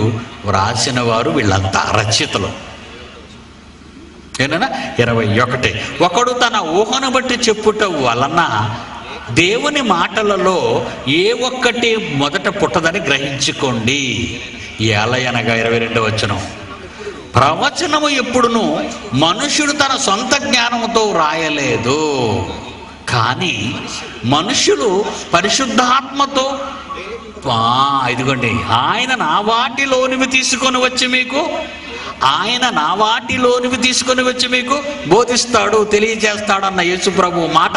వ్రాసిన వారు వీళ్ళంతా రచయితలు. ఏనా 21, ఒకడు తన ఊహను బట్టి చెప్పుట వలన దేవుని మాటలలో ఏ ఒక్కటి మొదట పుట్టదని గ్రహించుకోండి. ఏలయనగా 22వ వచనం, ప్రవచనము ఎప్పుడును మనుష్యుడు తన సొంత జ్ఞానముతో రాయలేదు, కానీ మనుషులు పరిశుద్ధాత్మతో, ఇదిగోండి, ఆయన నా వాటిలోనివి తీసుకొని వచ్చి మీకు, ఆయన నా వాటిలోనివి తీసుకొని వచ్చి మీకు బోధిస్తాడు, తెలియజేస్తాడు అన్న యేసు ప్రభు మాట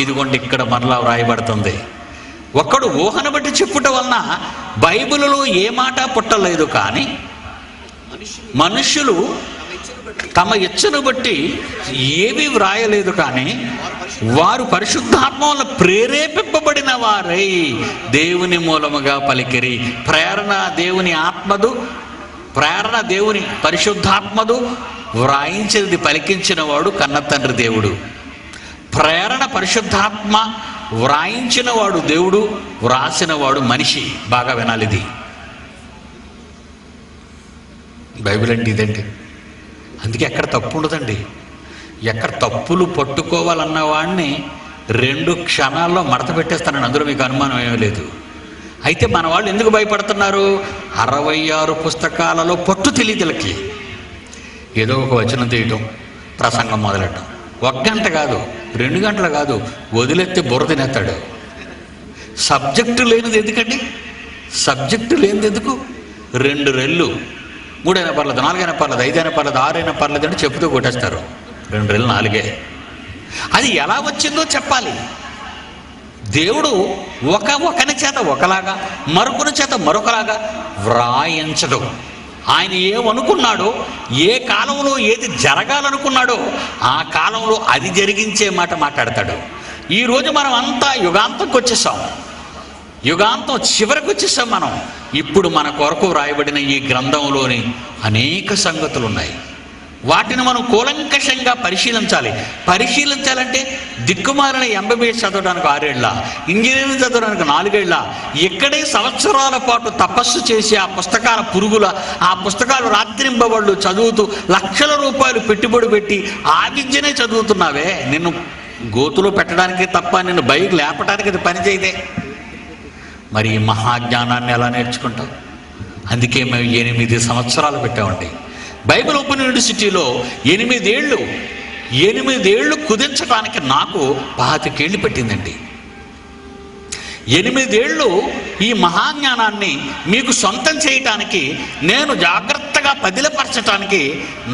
ఇదిగోండి ఇక్కడ మనలా వ్రాయబడుతుంది. ఒక్కడు ఊహను బట్టి చెప్పుట వలన బైబిలులో ఏ మాట పుట్టలేదు, కానీ మనుష్యులు తమ ఇచ్చను బట్టి ఏమీ వ్రాయలేదు, కానీ వారు పరిశుద్ధాత్మ వల్ల ప్రేరేపింపబడిన వారై దేవుని మూలముగా పలికిరి. ప్రేరణ దేవుని ఆత్మదు, ప్రేరణ దేవుని పరిశుద్ధాత్మదు, వ్రాయించేది పలికించిన వాడు కన్న తండ్రి దేవుడు. ప్రేరణ పరిశుద్ధాత్మ, వ్రాయించిన వాడు దేవుడు, వ్రాసిన వాడు మనిషి. బాగా వినాలి ఇది. బైబిల్ అంటే ఇదండి. అందుకే ఎక్కడ తప్పు ఉండదండి. ఎక్కడ తప్పులు పట్టుకోవాలన్న వాడిని 2 క్షణాల్లో మడత పెట్టేస్తానని, అందులో మీకు అనుమానం ఏమీ లేదు. అయితే మన వాళ్ళు ఎందుకు భయపడుతున్నారు? 66 పుస్తకాలలో పట్టు తెలియదులకి ఏదో ఒక వచనం తీయటం, ప్రసంగం మొదలెట్టడం. 1 గంట కాదు, 2 గంటలు కాదు, వదిలేస్తే బుర్ర తినేస్తాడు. సబ్జెక్టు లేనిది ఎందుకండి? సబ్జెక్టు లేనిది ఎందుకు? 2 రెళ్ళు, 3 అయినా పర్లేదు, 4 అయినా పర్లేదు, 5 అయినా పర్లేదు, 6 అయినా పర్లేదు అంటే చెప్పుతూ కొట్టేస్తారు. 2 రెళ్ళు 4. అది ఎలా వచ్చిందో చెప్పాలి. దేవుడు ఒకని చేత ఒకలాగా, మరొకని చేత మరొకలాగా వ్రాయించడం. ఆయన ఏమనుకున్నాడో, ఏ కాలంలో ఏది జరగాలనుకున్నాడో ఆ కాలంలో అది జరిగించే మాట మాట్లాడతాడు. ఈరోజు మనం అంతా యుగాంతంకి వచ్చేసాం, యుగాంతం చివరికి వచ్చేసాం మనం. ఇప్పుడు మన కొరకు వ్రాయబడిన ఈ గ్రంథంలోని అనేక సంగతులు ఉన్నాయి. వాటిని మనం కూలంకషంగా పరిశీలించాలంటే దిక్కుమాలిన MBBS చదవడానికి 6 ఏళ్ళ, ఇంజనీరింగ్ చదవడానికి 4 ఏళ్ళ, ఇక్కడే సంవత్సరాల పాటు తపస్సు చేసి ఆ పుస్తకాల ఆ పుస్తకాలు రాత్రింబవళ్ళు చదువుతూ లక్షల రూపాయలు పెట్టుబడి పెట్టి ఆ విద్యనే చదువుతున్నావే, నిన్ను గోతులో పెట్టడానికి తప్ప నిన్ను బైక్ లేపడానికి అది పని చేయదే. మరి ఈ మహాజ్ఞానాన్ని ఎలా నేర్చుకుంటావు? అందుకే మేము 8 సంవత్సరాలు పెట్టామండి. బైబిల్ ఓపెన్ యూనివర్సిటీలో 8 ఏళ్ళు కుదించడానికి నాకు 25 ఏళ్ళు పెట్టిందండి. 8 ఏళ్ళు ఈ మహాజ్ఞానాన్ని మీకు సొంతం చేయటానికి, నేను జాగ్రత్తగా పదిలపరచటానికి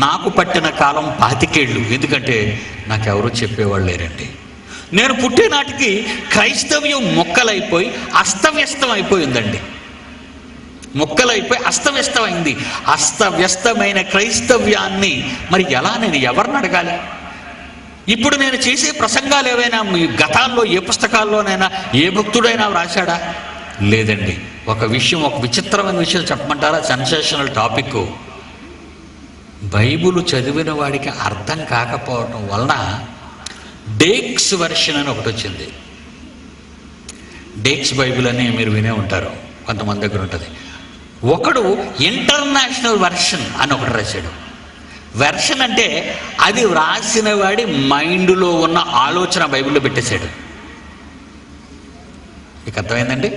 నాకు పట్టిన కాలం 25 ఏళ్ళు. ఎందుకంటే నాకెవరూ చెప్పేవాళ్ళు లేరండి. నేను పుట్టే నాటికి క్రైస్తవ్యం మొక్కలైపోయి అస్తవ్యస్తం అయిపోయిందండి. అస్తవ్యస్తమైంది. అస్తవ్యస్తమైన క్రైస్తవ్యాన్ని మరి ఎలా, నేను ఎవరిని అడగాలి? ఇప్పుడు నేను చేసే ప్రసంగాలు ఏవైనా మీ గతాల్లో ఏ పుస్తకాల్లోనైనా ఏ భక్తుడైనా రాశాడా? లేదండి. ఒక విచిత్రమైన విషయం చెప్పమంటారా? Sensational topic. బైబిల్ చదివిన వాడికి అర్థం కాకపోవడం వలన డేక్స్ వెర్షన్ అని ఒకటి వచ్చింది. డేక్స్ బైబిల్ అని మీరు వినే ఉంటారు, కొంతమంది దగ్గర ఉంటుంది. ఒకడు ఇంటర్నేషనల్ వెర్షన్ అని ఒకటి రాశాడు. వెర్షన్ అంటే అది రాసిన వాడి మైండ్లో ఉన్న ఆలోచన బైబిల్లో పెట్టేశాడు. మీకు అర్థమైందండి?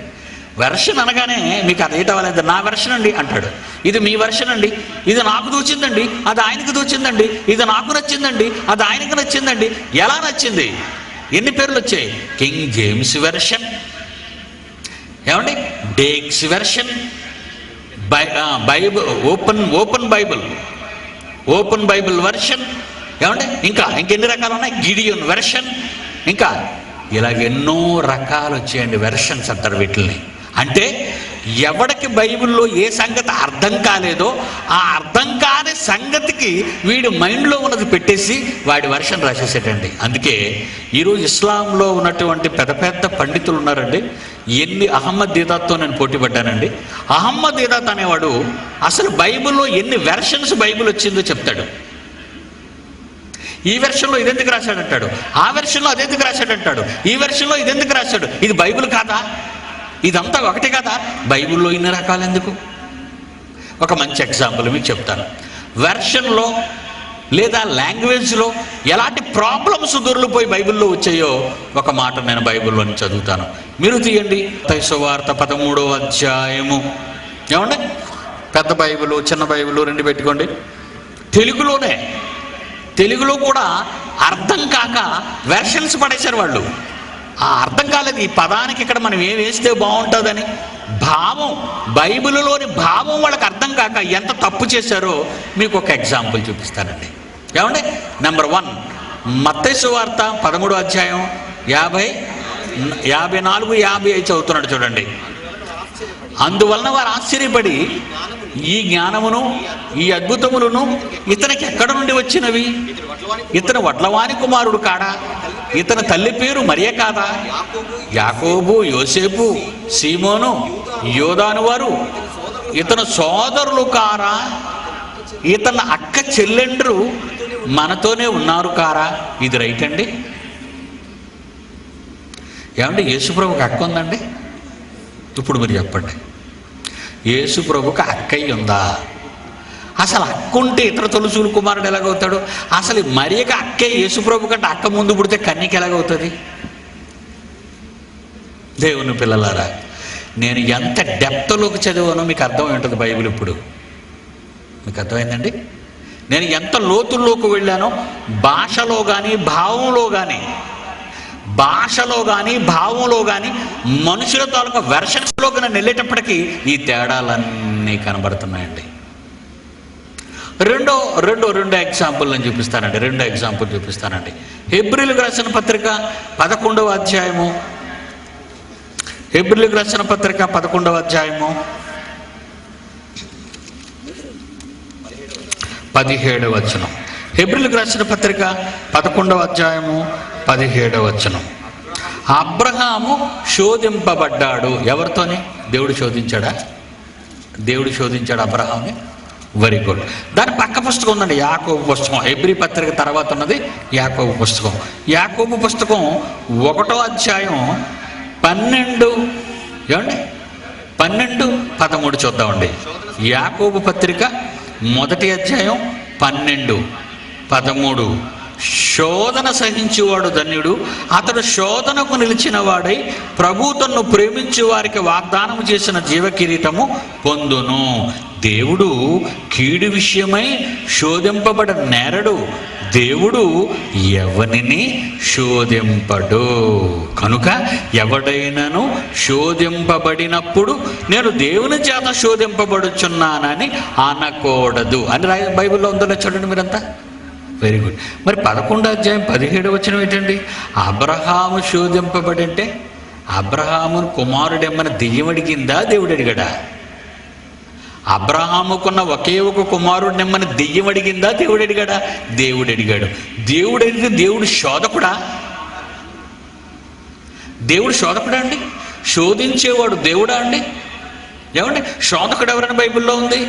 వెర్షన్ అనగానే మీకు అదేంటి అవ్వలేదు, నా వెర్షన్ అండి అంటాడు. ఇది మీ వెర్షన్ అండి, ఇది నాకు దోచిందండి, అది ఆయనకు దోచిందండి, ఇది నాకు నచ్చిందండి, అది ఆయనకు నచ్చిందండి. ఎలా నచ్చింది? ఎన్ని పేర్లు వచ్చాయి? కింగ్ జేమ్స్ వెర్షన్, ఏమండి, Dake's version, Bible open Bible version, ఏమండి, ఇంకా ఇంకెన్ని రకాలు ఉన్నాయి? గిడియోన్ వెర్షన్, ఇంకా ఇలాగెన్నో రకాలు వచ్చాయండి. వెర్షన్స్ అంటారు వీటిని. అంటే ఎవడికి బైబిల్లో ఏ సంగతి అర్థం కాలేదో ఆ అర్థం కాని సంగతికి వీడి మైండ్లో ఉన్నది పెట్టేసి వాడి వెర్షన్ రాసేసాడండి. అందుకే ఈరోజు ఇస్లాంలో ఉన్నటువంటి పెద్ద పండితులు ఉన్నారండి. అహ్మద్ దీదాత్తో నేను పోటీ పడ్డానండి. అహ్మద్ దీదాత్ అనేవాడు అసలు బైబిల్లో ఎన్ని వెర్షన్స్ బైబిల్ వచ్చిందో చెప్తాడు. ఈ వెర్షన్లో ఇదెందుకు రాశాడంటాడు, ఆ వెర్షన్లో అదెందుకు రాశాడంటాడు, ఈ వెర్షన్లో ఇదెందుకు రాశాడు. ఇది బైబిల్ కాదా? ఇదంతా ఒకటే కదా? బైబిల్లో ఇన్ని రకాలు ఎందుకు? ఒక మంచి ఎగ్జాంపుల్ మీకు చెప్తాను. వెర్షన్లో లేదా లాంగ్వేజ్లో ఎలాంటి ప్రాబ్లమ్స్ దొరికిపోయి బైబిల్లో వచ్చాయో ఒక మాట నేను బైబిల్లోని చదువుతాను. మీరు తీయండి. మత్తయి సువార్త 13వ అధ్యాయము. ఏమండి, పెద్ద బైబిల్ చిన్న బైబిల్ 2 పెట్టుకోండి. తెలుగులో కూడా అర్థం కాక వెర్షన్స్ పడేశారు వాళ్ళు. ఆ అర్థం కాలేదు ఈ పదానికి ఇక్కడ మనం ఏం వేస్తే బాగుంటుందని. బైబిల్లోని భావం వాళ్ళకి అర్థం కాక ఎంత తప్పు చేశారో మీకు ఒక ఎగ్జాంపుల్ చూపిస్తానండి. ఏమండి, నెంబర్ 1 మత్తయి సువార్త 13వ అధ్యాయం 54, 55 చదువుతున్నాడు చూడండి. అందువలన వారు ఆశ్చర్యపడి ఈ జ్ఞానమును ఈ అద్భుతములను ఇతనికి ఎక్కడ నుండి వచ్చినవి? ఇతను వడ్లవాని కుమారుడు కాడా? ఇతని తల్లి పేరు మరియ కాదా? యాకోబు, యోసేపు, సీమోను, యోదాను వారు ఇతను సోదరులు కారా? ఇతని అక్క చెల్లెండ్రు మనతోనే ఉన్నారు కారా? ఇది రైట్ అండి. ఏమండి, యేసుప్రభుకి అక్క ఉందండి? ఇప్పుడు మీరు చెప్పండి, యేసుప్రభుకి అక్కయ్య ఉందా? అసలు అక్క ఉంటే ఇతర తొలుసూలు కుమారుడు ఎలాగవుతాడు? అసలు మరియకి అక్కే యేసుప్రభు కంటే అక్క ముందు పుడితే కన్యక ఎలాగవుతుంది? దేవుని పిల్లలారా, నేను ఎంత డెప్త్లోకి చదివానో మీకు అర్థమై ఉంటుంది బైబిల్. ఇప్పుడు మీకు అర్థమైందండి? నేను ఎంత లోతుల్లోకి వెళ్ళానో భాషలో కానీ భావంలో కానీ మనుషుల తాలూకా వెర్షన్స్లోకి నేను వెళ్ళేటప్పటికీ ఈ తేడాలన్నీ కనబడుతున్నాయండి. రెండో ఎగ్జాంపుల్ నేను చూపిస్తానండి. 2 ఎగ్జాంపుల్ చూపిస్తానండి. హెబ్రీయులకు రాసిన పత్రిక 11వ అధ్యాయము. హెబ్రీయులకు రాసిన పత్రిక 11వ అధ్యాయము 17వ వచనం. హెబ్రీయులకు రాసిన పత్రిక 11వ అధ్యాయము 17వ వచనం. అబ్రహాము శోధింపబడ్డాడు. ఎవరితోని? దేవుడు శోధించాడా? దేవుడు శోధించాడు అబ్రహాముని. Very good. దాని పక్క పుస్తకం ఉందండి, యాకోబు పుస్తకం. హెబ్రీ పత్రిక తర్వాత ఉన్నది యాకోబు పుస్తకం. యాకోబు పుస్తకం 1వ అధ్యాయం 12-13 చూద్దామండి. యాకోబు పత్రిక 1వ అధ్యాయం 12-13. శోధన సహించేవాడు ధన్యుడు, అతడు శోధనకు నిలిచిన వాడై ప్రభు తన్ను ప్రేమించే వారికి వాగ్దానం చేసిన జీవ కిరీటము పొందును. దేవుడు కీడు విషయమై శోధింపబడ నేరడు, దేవుడు ఎవనిని శోధింపడు. కనుక ఎవడైనను శోధింపబడినప్పుడు నేను దేవుని చేత శోధింపబడుచున్నానని అనకూడదు అని బైబిల్లో ఉందో చూడండి మీరంతా. Very good. మరి 11వ అధ్యాయం 17వ వచనం ఏంటండి? అబ్రహాము శోధింపబడి అంటే అబ్రహామును కుమారుడేమన్నా దెయ్యం అడిగిందా, దేవుడు అడిగాడా? అబ్రహాముకున్న ఒకే ఒక కుమారుడినేమన్నా దెయ్యం అడిగిందా, దేవుడు అడిగాడా? దేవుడు అడిగాడు. దేవుడు అడిగితే దేవుడు శోధకుడా? దేవుడు శోధకుడా అండి? శోధించేవాడు దేవుడా అండి? ఏమండి శోధకుడు ఎవరైనా బైబిల్లో ఉంది?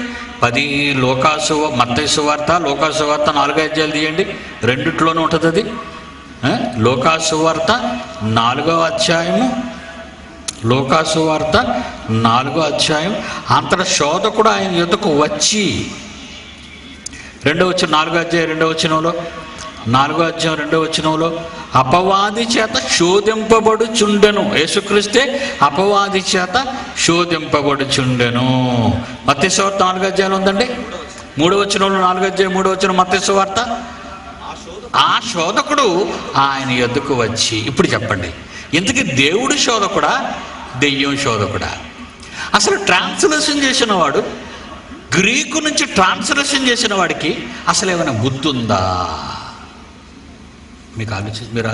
10 మత్తయి సువార్త, లోకాసు వార్త 4 అధ్యాయాలు తీయండి, రెండిట్లోనూ ఉంటుంది అది. లోకాసు వార్త 4వ అధ్యాయము, లోకాసు వార్త 4వ అధ్యాయం. అంతటా శోధకుడు ఆయన యుద్ధకు వచ్చి 4వ అధ్యాయం 2వ వచనంలో, 4వ అధ్యాయం 2వ వచనంలో అపవాది చేత శోధింపబడుచుండెను. యేసుక్రీస్తే అపవాది చేత శోధింపబడుచుండెను. మత్తయి సువార్త 4వ అధ్యాయంలో ఉందండి, 3వ వచనంలో, 4వ అధ్యాయం 3వ వచనం మత్తయి సువార్త. ఆ శోధకుడు ఆయన యొద్దకు వచ్చి, ఇప్పుడు చెప్పండి, ఇంతకీ దేవుడు శోధకుడా, దెయ్యం శోధకుడా? అసలు ట్రాన్స్లేషన్ చేసిన వాడు, గ్రీకు నుంచి ట్రాన్స్లేషన్ చేసిన వాడికి అసలు ఏమైనా గుర్తుందా? మీకు ఆలోచించారా?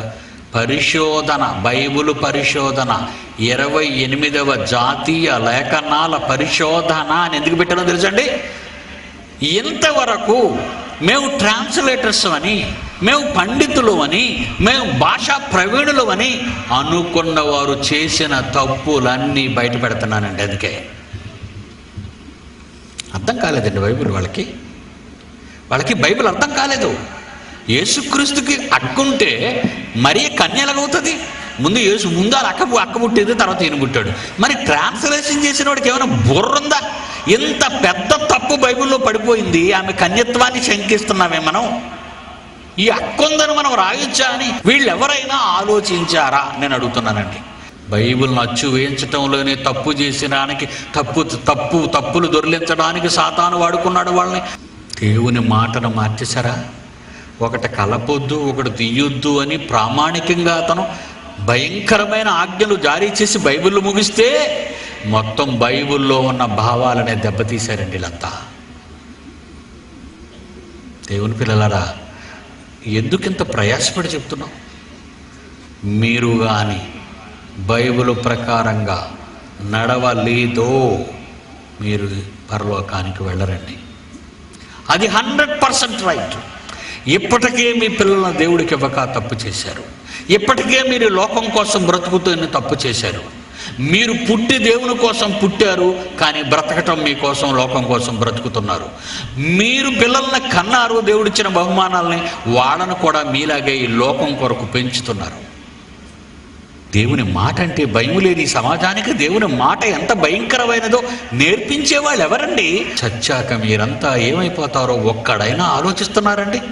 పరిశోధన, బైబిల్ పరిశోధన, 28వ జాతీయ లేఖనాల పరిశోధన అని ఎందుకు పెట్టారో తెలుసండి? ఇంతవరకు మేము ట్రాన్స్లేటర్స్ అని, మేము పండితులు అని, మేము భాషా ప్రవీణులు అని అనుకున్న వారు చేసిన తప్పులన్నీ బయట పెడుతున్నానండి. అందుకే అర్థం కాలేదండి బైబిల్ వాళ్ళకి బైబిల్ అర్థం కాలేదు. యేసుక్రీస్తుకి అక్కుంటే మరీ కన్యలగవుతుంది. ముందు అక్క పుట్టింది, తర్వాత ఈయన పుట్టాడు. మరి ట్రాన్స్లేషన్ చేసిన వాడికి ఏమైనా బుర్ర ఉందా? ఇంత పెద్ద తప్పు బైబిల్లో పడిపోయింది, ఆమె కన్యత్వాన్ని శంకిస్తున్నామే మనం. ఈ అక్కుందని మనం రాయొచ్చా అని వీళ్ళు ఎవరైనా ఆలోచించారా నేను అడుగుతున్నానండి. బైబిల్ను అచ్చు వేయించడంలోనే తప్పు చేసడానికి, తప్పులు దొర్లించడానికి సాతాను వాడుకున్నాడు వాళ్ళని. దేవుని మాటను మార్చేశారా? ఒకటి కలపొద్దు, ఒకటి తీయొద్దు అని ప్రామాణికంగా అతను భయంకరమైన ఆజ్ఞలు జారీ చేసి బైబిల్ ముగిస్తే మొత్తం బైబిల్లో ఉన్న భావాలనే దెబ్బతీశారండి వీళ్ళంతా. దేవుని పిల్లలారా, ఎందుకింత ప్రయాసపడి చెప్తున్నాం? మీరు కానీ బైబిల్ ప్రకారంగా నడవలేదో మీరు పరలోకానికి వెళ్ళరండి. అది 100% రైట్. ఇప్పటికే మీ పిల్లలను దేవుడికి ఇవ్వక తప్పు చేశారు. ఇప్పటికే మీరు లోకం కోసం బ్రతుకుతూ తప్పు చేశారు. మీరు పుట్టి దేవుని కోసం పుట్టారు, కానీ బ్రతకటం మీకోసం, లోకం కోసం బ్రతుకుతున్నారు. మీరు పిల్లల్ని కన్నారు, దేవుడిచ్చిన బహుమానాలని, వాళ్ళను కూడా మీలాగే ఈ లోకం కొరకు పెంచుతున్నారు. దేవుని మాట అంటే భయం లేని సమాజానికి దేవుని మాట ఎంత భయంకరమైనదో నేర్పించే వాళ్ళు ఎవరండి? చచ్చాక మీరంతా ఏమైపోతారో ఒక్కడైనా ఆలోచిస్తున్నారండి?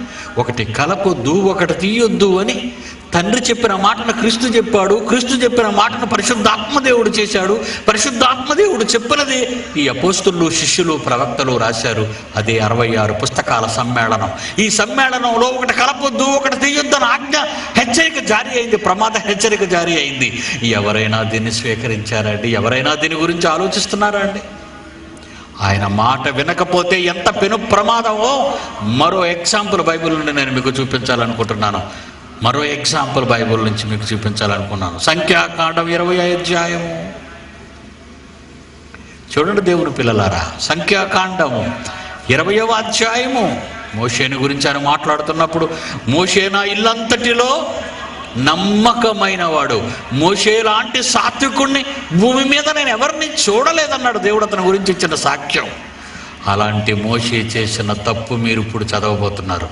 ఒకటి కలపొద్దు, ఒకటి తీయొద్దు అని తండ్రి చెప్పిన మాటను క్రీస్తు చెప్పాడు, క్రీస్తు చెప్పిన మాటను పరిశుద్ధాత్మదేవుడు చేశాడు, పరిశుద్ధాత్మదేవుడు చెప్పినది ఈ అపోస్తులు, శిష్యులు, ప్రవక్తలు రాశారు. అదే 66 పుస్తకాల సమ్మేళనం. ఈ సమ్మేళనంలో ఒకటి కలపొద్దు, ఒకటి తీయొద్దు అని ఆజ్ఞ, హెచ్చరిక జారీ అయింది, ప్రమాద హెచ్చరిక జారీ అయింది. ఎవరైనా దీన్ని స్వీకరించారండి? ఎవరైనా దీని గురించి ఆలోచిస్తున్నారా అండి? ఆయన మాట వినకపోతే ఎంత పెను ప్రమాదమో మరో ఎగ్జాంపుల్ బైబిల్ నుండి నేను మీకు చూపించాలనుకుంటున్నాను. బైబిల్ నుంచి మీకు చూపించాలనుకున్నాను. సంఖ్యాకాండం 20వ అధ్యాయము చూడండి దేవుని పిల్లలారా. సంఖ్యాకాండము 20వ అధ్యాయము. మోషేని గురించి ఆయన మాట్లాడుతున్నప్పుడు, మోషే నా ఇల్లంతటిలో నమ్మకమైన వాడు, మోషే లాంటి సాత్వికుణ్ణి భూమి మీద నేను ఎవరిని చూడలేదన్నాడు దేవుడు అతని గురించి ఇచ్చిన సాక్ష్యం. అలాంటి మోషే చేసిన తప్పు మీరు ఇప్పుడు చదవబోతున్నారు.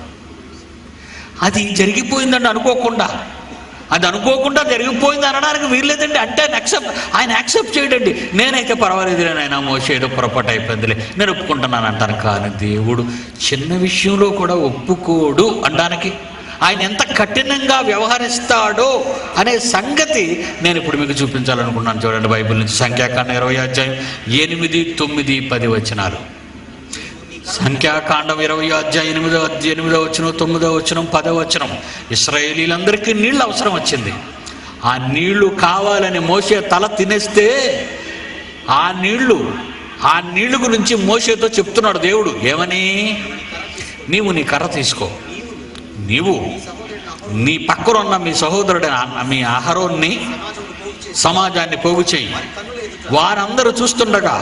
అది జరిగిపోయిందండి అనుకోకుండా, అది అనుకోకుండా జరిగిపోయింది అనడానికి వీల్లేదండి. అంటే ఆయన యాక్సెప్ట్ చేయడండి. నేనైతే పర్వాలేదులే నాయనా, మోషే ఏదో పొరపాటు అయిపోయిందిలే, నేను ఒప్పుకుంటున్నాను అంటాను. కానీ దేవుడు చిన్న విషయంలో కూడా ఒప్పుకోడు అనడానికి, ఆయన ఎంత కఠినంగా వ్యవహరిస్తాడో అనే సంగతి నేను ఇప్పుడు మీకు చూపించాలనుకున్నాను. చూడండి, బైబిల్ నుంచి సంఖ్యాకాండం 20 అధ్యాయం 8, 9, 10 వచనాలు. సంఖ్యాకాండం 20 అధ్యాయం 8వ వచనం, 9వ వచనం, 10వ వచనం. ఇశ్రాయేలీలందరికీ నీళ్ళు అవసరం వచ్చింది. ఆ నీళ్లు కావాలని మోషే తల తినేస్తే ఆ నీళ్లు గురించి మోషేతో చెప్తున్నాడు దేవుడు. ఏమని? నీవు నీ కర్ర తీసుకో, నీవు నీ పక్కన ఉన్న మీ సహోదరుడైన మీ అహరోన్ని సమాజాన్ని పోగు చేయి, వారందరూ చూస్తుండగా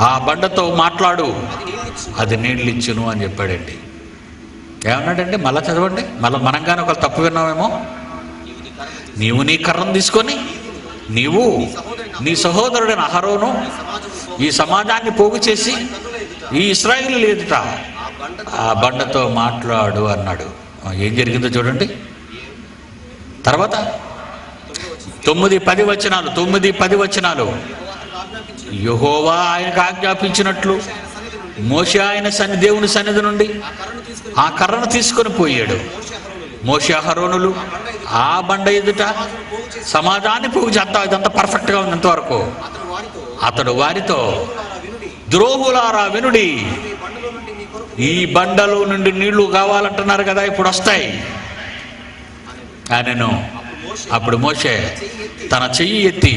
ఆ బండతో మాట్లాడు, అది నీళ్ళు ఇచ్చును అని చెప్పాడండి. ఏమన్నాడండి? మళ్ళా చదవండి, మళ్ళీ మనంగానే ఒక తప్పు విన్నామేమో. నీవు నీ కర్రను తీసుకొని నీవు నీ సహోదరుడైన అహరోను ఈ సమాజాన్ని పోగు చేసి ఈ ఇశ్రాయేలు ఎదుట ఆ బండతో మాట్లాడు అన్నాడు. ఏం జరిగిందో చూడండి. తర్వాత 9, 10 వచనాలు. యెహోవా ఆయనకు ఆజ్ఞాపించినట్లు మోషే దేవుని సన్నిధి నుండి ఆ కర్రను తీసుకొని పోయాడు. మోషే అహరోనులు ఆ బండ ఎదుట సమాజాన్ని పోగు చేస్తా. ఇదంతా పర్ఫెక్ట్గా ఉంది ఇంతవరకు. అతడు వారితో, ద్రోహులారా వినుడి, ఈ బండలో నుండి నీళ్లు కావాలంటున్నారు కదా, ఇప్పుడు వస్తాయి అనెను. అప్పుడు మోషే తన చెయ్యి ఎత్తి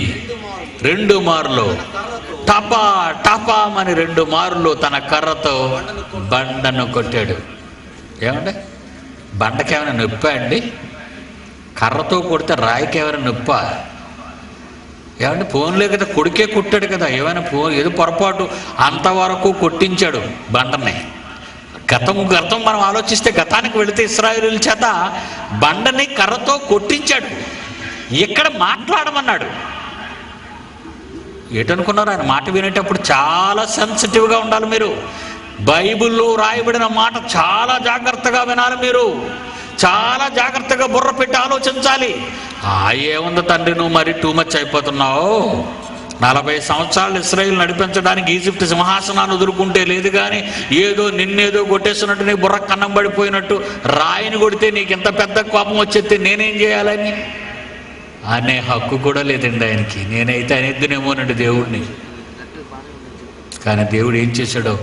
2 మార్లు టపా టపామని 2 మార్లు తన కర్రతో బండను కొట్టాడు. ఏమండి? బండకేమైనా నొప్పా అండి? కర్రతో కొడితే రాయికి ఏమైనా నొప్పా? ఏమంటే ఫోన్లే కదా, కొడుకే కొట్టాడు కదా, ఏమైనా ఏదో పొరపాటు అంతవరకు కొట్టించాడు బండని. గతం మనం ఆలోచిస్తే గతానికి వెళితే ఇశ్రాయేలీయుల చేత బండని కర్రతో కొట్టించాడు. ఇక్కడ మాట్లాడమన్నాడు. ఏటనుకున్నారు? ఆయన మాట వినేటప్పుడు చాలా సెన్సిటివ్గా ఉండాలి మీరు. బైబిల్లో రాయబడిన మాట చాలా జాగ్రత్తగా వినాలి మీరు. చాలా జాగ్రత్తగా బుర్ర పెట్టి ఆలోచించాలి. ఏముంది తండ్రి, నువ్వు మరి టూ మచ్ అయిపోతున్నావు. 40 సంవత్సరాలు ఇశ్రాయేలు నడిపించడానికి ఈజిప్ట్ సింహాసనాన్ని వదులుకుంటే లేదు, కానీ ఏదో నిన్నేదో కొట్టేస్తున్నట్టు, నీ బుర్ర కన్నం పడిపోయినట్టు, రాయిని కొడితే నీకు ఎంత పెద్ద కోపం వచ్చేస్తే నేనేం చేయాలని అనే హక్కు కూడా లేదండి ఆయనకి. నేనైతే అనేద్దునేమోనండి దేవుడిని. కానీ దేవుడు ఏం చేశాడో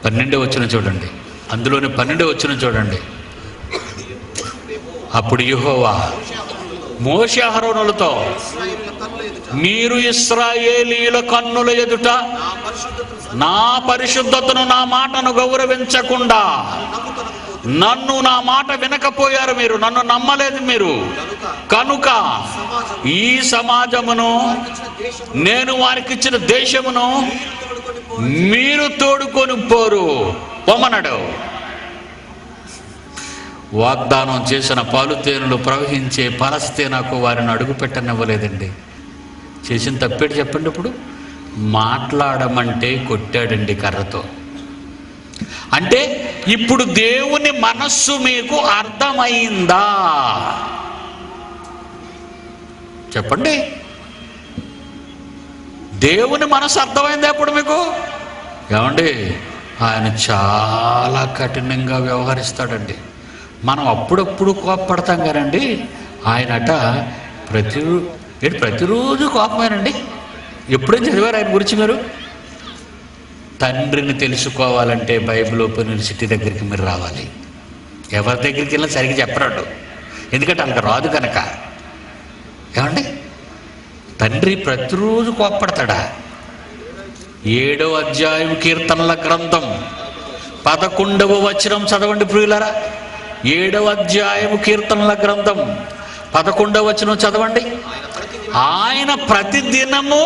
12వ వచనం చూడండి. అందులోని 12వ వచనం చూడండి. అప్పుడు యెహోవా మోషే అహరోనులతో, మీరు ఇశ్రాయేలీయుల కన్నుల ఎదుట నా పరిశుద్ధతను, నా మాటను గౌరవించకుండా నన్ను, నా మాట వినకపోయారు. మీరు నన్ను నమ్మలేదు మీరు. కనుక ఈ సమాజమును, నేను వారికి ఇచ్చిన దేశమును మీరు తోడుకొని పోరు పొమ్మన్నాడు. వాగ్దానం చేసిన పాలుతేనులు ప్రవహించే పలస్తీనాకు వారిని అడుగు పెట్టనివ్వలేదండి. చేసిన తప్పేటి చెప్పండి. ఇప్పుడు మాట్లాడమంటే కొట్టాడండి కర్రతో. అంటే ఇప్పుడు దేవుని మనస్సు మీకు అర్థమైందా? చెప్పండి. దేవుని మనస్సు అర్థమైందా ఇప్పుడు మీకు? ఏమండి? ఆయన చాలా కఠినంగా వ్యవహరిస్తాడండి. మనం అప్పుడప్పుడు కోపపడతాం కదండి. ఆయనట ప్రతిరోజు కోపమేనండి. ఎప్పుడేం చదివారు ఆయన గురించి మీరు? తండ్రిని తెలుసుకోవాలంటే బైబిల్ ఓపెన్ యూనివర్సిటీ దగ్గరికి మీరు రావాలి. ఎవరి దగ్గరికి వెళ్ళినా సరిగ్గా చెప్పరాడు, ఎందుకంటే వాళ్ళకి రాదు కనుక. ఏమండి? తండ్రి ప్రతిరోజు కోప్పడతాడా? 7వ అధ్యాయం కీర్తనల గ్రంథం 11వ వచనం చదవండి ప్రియులారా. 7వ అధ్యాయం కీర్తనల గ్రంథం 11వ వచనం చదవండి. ఆయన ప్రతిదినము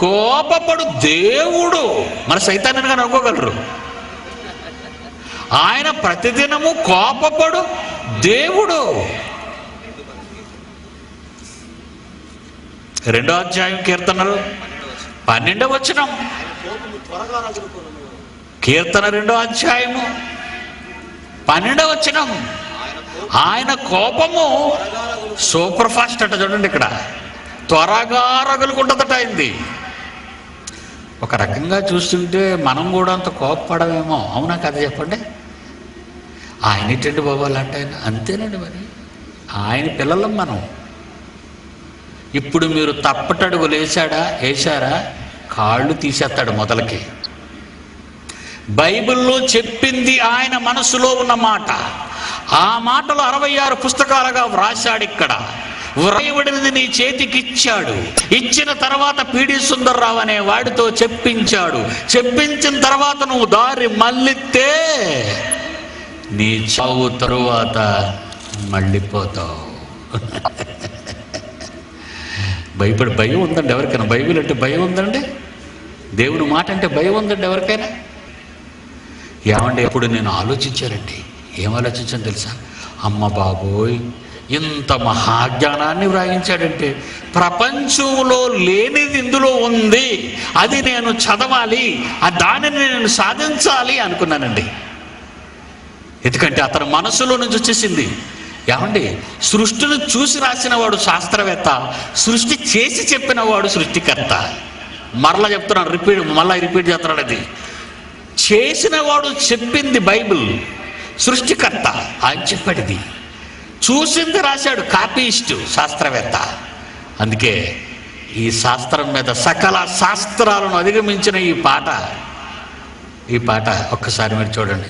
కోపపడు దేవుడు. మన సైతాన్ని అనుకోగలరు. ఆయన ప్రతిదినము కోపపడు దేవుడు. 2వ అధ్యాయం కీర్తనలు 12వ వచనం. కీర్తన 2వ అధ్యాయము 12వ వచనం, ఆయన కోపము సూపర్ ఫాస్ట్ అట. చూడండి, ఇక్కడ త్వరగా రగులుకుంటుందట అయింది. ఒక రకంగా చూస్తుంటే మనం కూడా అంత కోపపడమేమో, అవునా కదా చెప్పండి? ఆయన ఏంటండి బాబు అలాంటి ఆయన? అంతేనండి, మరి ఆయన పిల్లలం మనం. ఇప్పుడు మీరు తప్పటడుగులు వేశారా కాళ్ళు తీసేస్తాడు మొదలకి. బైబిల్లో చెప్పింది ఆయన మనసులో ఉన్న మాట. ఆ మాటలు 66 పుస్తకాలుగా వ్రాశాడు. ఇక్కడ వ్రాయబడినది నీ చేతికిచ్చాడు. ఇచ్చిన తర్వాత పీడి సుందర్రావు అనే వాడితో చెప్పించాడు. చెప్పించిన తర్వాత నువ్వు దారి మళ్ళితే నీ చావు తరువాత మళ్ళీపోతావు. భయం ఉందండి ఎవరికైనా? బైబిల్ అంటే భయం ఉందండి? దేవుని మాట అంటే భయం ఉందండి ఎవరికైనా? ఏమండి, ఎప్పుడు నేను ఆలోచించానండి. ఏం ఆలోచించాను తెలుసా? అమ్మ బాబోయ్, ఇంత మహాజ్ఞానాన్ని వ్రాయించాడంటే ప్రపంచంలో లేనిది ఇందులో ఉంది, అది నేను చదవాలి, దానిని నేను సాధించాలి అనుకున్నానండి. ఎందుకంటే అతని మనసులో నుంచి వచ్చేసింది. ఏమండి, సృష్టిని చూసి రాసిన వాడు శాస్త్రవేత్త, సృష్టి చేసి చెప్పిన వాడు సృష్టికర్త. మరలా చెప్తున్నాను, మళ్ళీ రిపీట్ చేస్తున్నాడు. అది చేసిన వాడు చెప్పింది బైబిల్, సృష్టికర్త ఆయన చెప్పాడిది. చూసింది రాశాడు కాపీయిస్టు, శాస్త్రవేత్త. అందుకే ఈ శాస్త్రం మీద సకల శాస్త్రాలను అధిగమించిన ఈ పాట ఒక్కసారి మీరు చూడండి.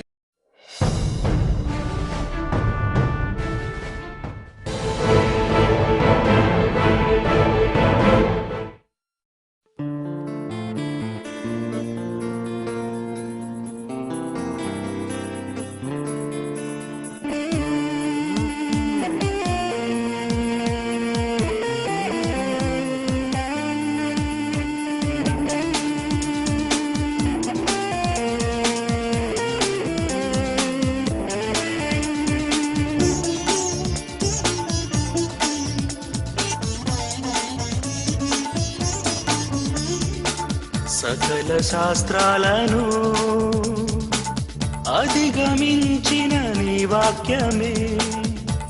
సకల శాస్త్రాలను అధిగమించిన నీ వాక్యమే,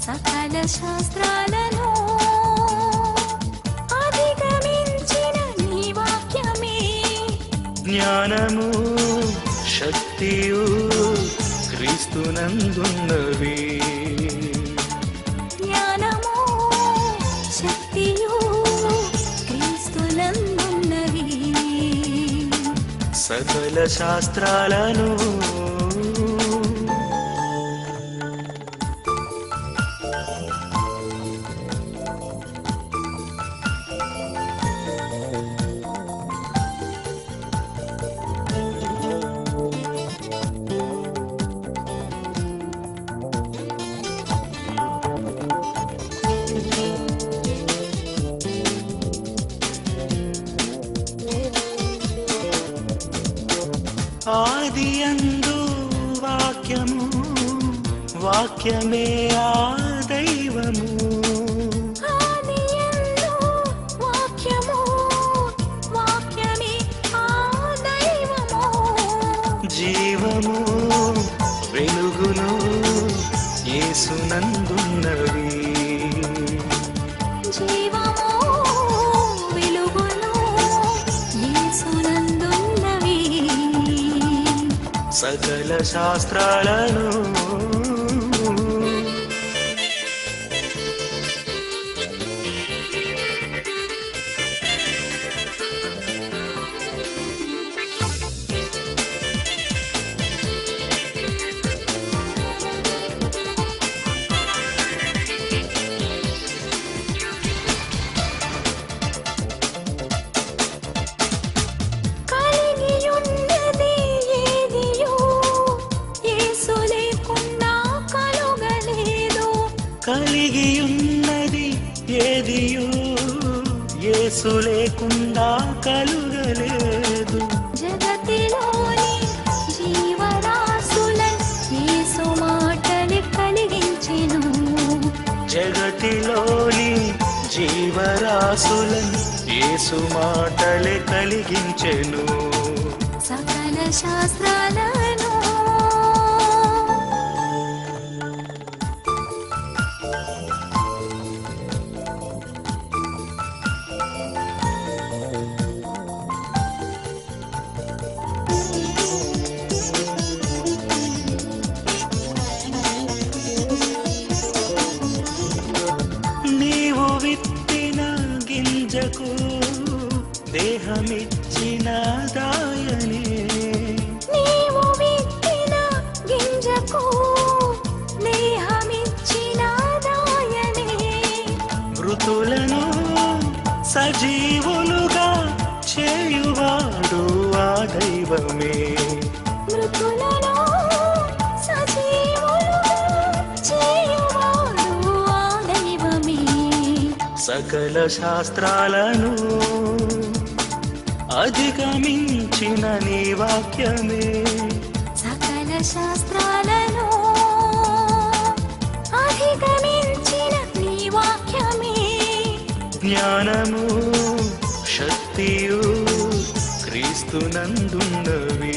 సకల శాస్త్రాలను అధిగమించిన నీ వాక్యమే, జ్ఞానము శక్తియు క్రీస్తునందున్నవి, జ్ఞానము శక్తియు క్రీస్తునందున్నవి. సకల శాస్త్రాలను ఆదియందు వాక్యము, వాక్యమే ఆ దైవము, ఆదియందు వాక్యము, వాక్యమే ఆ దైవము, జీవము వెలుగును యేసునందున్నవి, జీవము వెలుగును యేసునందున్నవి. సకల శాస్త్రాలను కలిగియున్నది ఏదియో యేసు లేకుండా కలుగలేదు, కలిగియున్నది ఏదియు యేసు లేకుండా కలుగలేదు, జగతిలోని జీవరాశులను యేసు మాటలు కలిగించెను, జగతిలోని జీవరాశులను యేసు మాటలే కలిగించెను. సకల శాస్త్రాలను నీవు విత్తిన గింజకు దేహమిచ్చిన దాయనే, నీవు విత్తిన గింజకు దేహమిచ్చిన దాయనే, మృతులను సజీవులుగా చేయువాడు ఆ దైవమే. మృతులను సజీవులుగా చేయువాడు ఆ దైవమే. సకల శాస్త్రాలను అధిగమించిన నీ వాక్యమే, సకల శాస్త్రాలను అధిగమించిన నీ వాక్యమే. జ్ఞానము శక్తియు క్రీస్తునందున్నవి.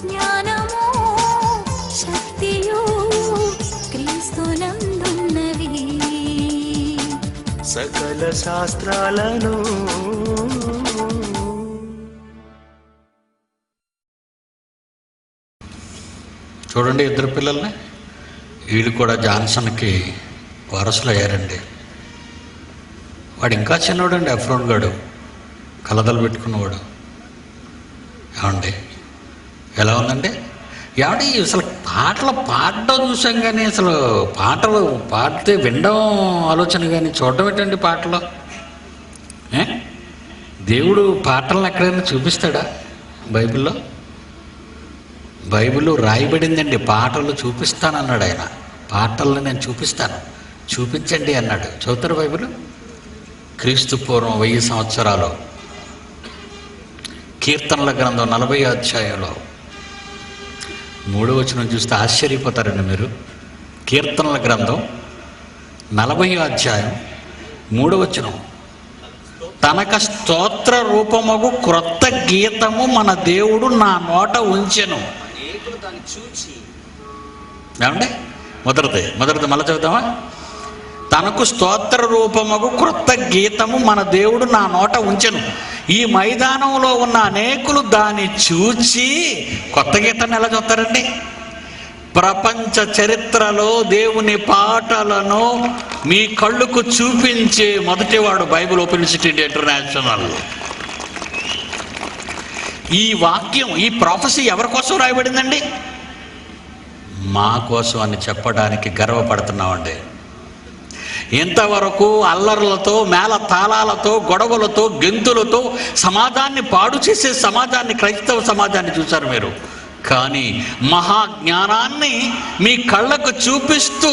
జ్ఞానము శక్తియు క్రీస్తునందున్నవి. సకల శాస్త్రాలను చూడండి ఇద్దరు పిల్లల్ని, వీళ్ళు కూడా జాన్సన్కి వారసులు అయ్యారండి. వాడు ఇంకా చిన్నవాడండి, ఎఫ్రోన్ గాడు, కలదలు పెట్టుకున్నవాడు. ఏమండి ఎలా ఉందండి? ఏమండి అసలు పాటలు పాడడం చూసాం కానీ అసలు పాటలు పాడితే వినడం ఆలోచన కానీ చూడడం ఏంటండి పాటలు? దేవుడు పాటలను ఎక్కడైనా చూపిస్తాడా? బైబిల్లో రాయబడిందండి, పాటలు చూపిస్తానన్నాడు ఆయన. పాటలను నేను చూపిస్తాను, చూపించండి అన్నాడు. చదువుతారు బైబిల్? క్రీస్తు పూర్వం 1000 సంవత్సరాలు కీర్తనల గ్రంథం 40వ అధ్యాయంలో 3వ వచనం చూస్తే ఆశ్చర్యపోతారండి మీరు. కీర్తనల గ్రంథం 40వ అధ్యాయం 3వ వచనం, తనక స్తోత్ర రూపముగు క్రొత్త గీతము మన దేవుడు నా నోట ఉంచెను. ఏమండి మొదటిది మళ్ళీ చదువుతామా? తనకు స్తోత్ర రూపముగు క్రొత్త గీతము మన దేవుడు నా నోట ఉంచెను. ఈ మైదానంలో ఉన్న అనేకులు దాన్ని చూచి, కొత్త గీతాన్ని ఎలా చూస్తారండి? ప్రపంచ చరిత్రలో దేవుని పాటలను మీ కళ్ళుకు చూపించే మొదటివాడు బైబిల్ ఓపెన్ యూనివర్సిటీ ఇంటర్నేషనల్. ఈ వాక్యం, ఈ ప్రొఫెసీ ఎవరి కోసం రాయబడిందండి? మా కోసం అని చెప్పడానికి గర్వపడుతున్నామండి. ఇంతవరకు అల్లర్లతో, మేళ తాళాలతో, గొడవలతో, గెంతులతో సమాజాన్ని పాడు చేసే సమాజాన్ని, క్రైస్తవ సమాజాన్ని చూశారు మీరు. కానీ మహాజ్ఞానాన్ని మీ కళ్ళకు చూపిస్తూ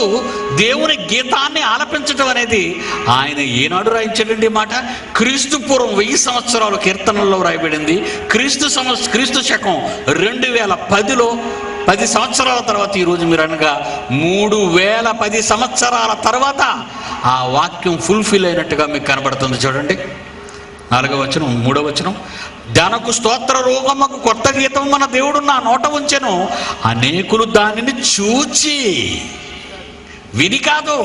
దేవుని గీతాన్ని ఆలపించడం అనేది ఆయన ఏనాడు రాయించాడండి మాట? క్రీస్తు పూర్వం 1000 సంవత్సరాలు కీర్తనల్లో రాయబడింది. క్రీస్తు శకం 2010లో 10 సంవత్సరాల తర్వాత ఈరోజు మీరు అనగా 3010 సంవత్సరాల తర్వాత ఆ వాక్యం ఫుల్ఫిల్ అయినట్టుగా మీకు కనబడుతుంది. చూడండి 4వ వచనం, 3వ వచనం, దానకు స్తోత్ర రూపముకు కొత్త గీతం మన దేవుడు నా నోట ఉంచెను. అనేకులు దానిని చూచి, విని కాదు,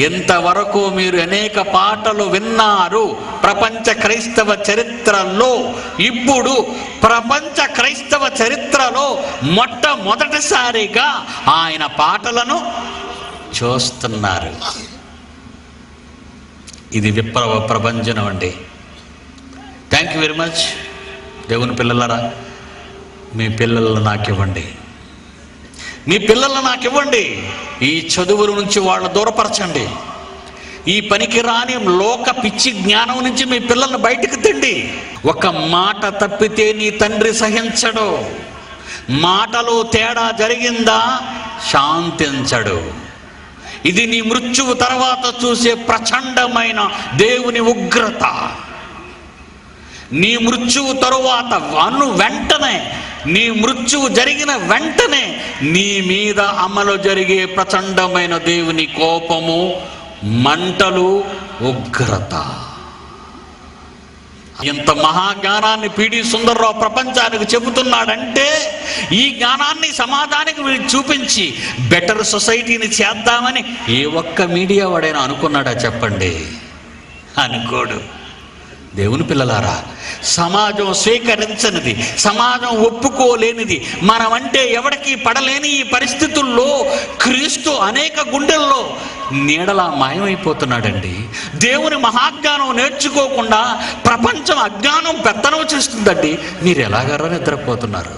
ఇంతవరకు మీరు అనేక పాటలు విన్నారు ప్రపంచ క్రైస్తవ చరిత్రలో. ఇప్పుడు ప్రపంచ క్రైస్తవ చరిత్రలో మొట్టమొదటిసారిగా ఆయన పాటలను చూస్తున్నారు. ఇది విప్లవ ప్రభంజనం అండి. Thank you very much. దేవుని పిల్లలరా, మీ పిల్లలను నాకు ఇవ్వండి, మీ పిల్లలను నాకు ఇవ్వండి. ఈ చదువుల నుంచి వాళ్ళని దూరపరచండి. ఈ పనికిరాని లోక పిచ్చి జ్ఞానం నుంచి మీ పిల్లల్ని బయటకు తెండి. ఒక మాట తప్పితే నీ తండ్రి సహించడు. మాటలో తేడా జరిగిందా శాంతించడు. ఇది నీ మృత్యువు తర్వాత చూసే ప్రచండమైన దేవుని ఉగ్రత. నీ మృత్యువు తరువాత వెంటనే, నీ మృత్యువు జరిగిన వెంటనే నీ మీద అమలు జరిగే ప్రచండమైన దేవుని కోపము, మంటలు, ఉగ్రత. ఇంత మహాజ్ఞానాన్ని పిడి సుందర్రావు ప్రపంచానికి చెబుతున్నాడంటే ఈ జ్ఞానాన్ని సమాజానికి వీళ్ళు చూపించి బెటర్ సొసైటీని చేద్దామని ఏ ఒక్క మీడియా వాడైనా అనుకున్నాడా చెప్పండి? అనుకోడు. దేవుని పిల్లలారా, సమాజం స్వీకరించనిది, సమాజం ఒప్పుకోలేనిది, మనమంటే ఎవడికి పడలేని ఈ పరిస్థితుల్లో క్రీస్తు అనేక గుండెల్లో నీడలా మాయమైపోతున్నాడండి. దేవుని మహాజ్ఞానం నేర్చుకోకుండా ప్రపంచం అజ్ఞానం పెత్తనం చేస్తుందండి. మీరు ఎలాగరా నిద్రపోతున్నారు?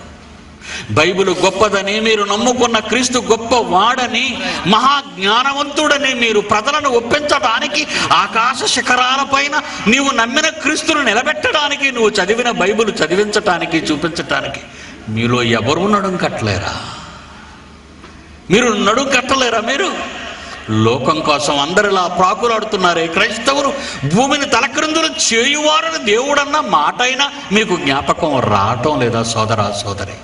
బైబిల్ గొప్పదని, మీరు నమ్ముకున్న క్రీస్తు గొప్పవాడని, మహాజ్ఞానవంతుడని మీరు ప్రజలను ఒప్పించడానికి, ఆకాశ శిఖరాలపైన నీవు నమ్మిన క్రీస్తును నిలబెట్టడానికి, నువ్వు చదివిన బైబిల్ చదివించటానికి, చూపించటానికి మీలో ఎవరు నడుం కట్టలేరా? మీరు నడుం కట్టలేరా? మీరు లోకం కోసం అందరిలా ప్రాకులాడుతున్నారే క్రైస్తవులు, భూమిని తలక్రిందులు చేయువారని దేవుడన్న మాటైనా మీకు జ్ఞాపకం రావటం లేదా సోదరా సోదరి?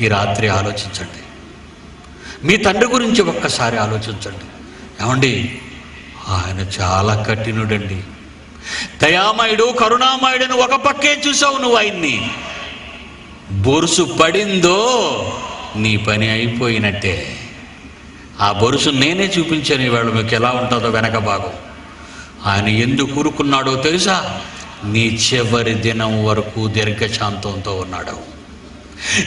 ఈ రాత్రి ఆలోచించండి. మీ తండ్రి గురించి ఒక్కసారి ఆలోచించండి. ఏమండి, ఆయన చాలా కఠినుడండి. దయామయుడు, కరుణామయుడని ఒక పక్కే చూసావు నువ్వు ఆయన్ని. బొరుసు పడిందో నీ పని అయిపోయినట్టే. ఆ బొరుసు నేనే చూపించాను. ఇవాళ మీకు ఎలా ఉంటుందో వెనక భాగం. ఆయన ఎందుకు కూరుకున్నాడో తెలుసా? నీ చివరి దినం వరకు దీర్ఘశాంతంతో ఉన్నాడు.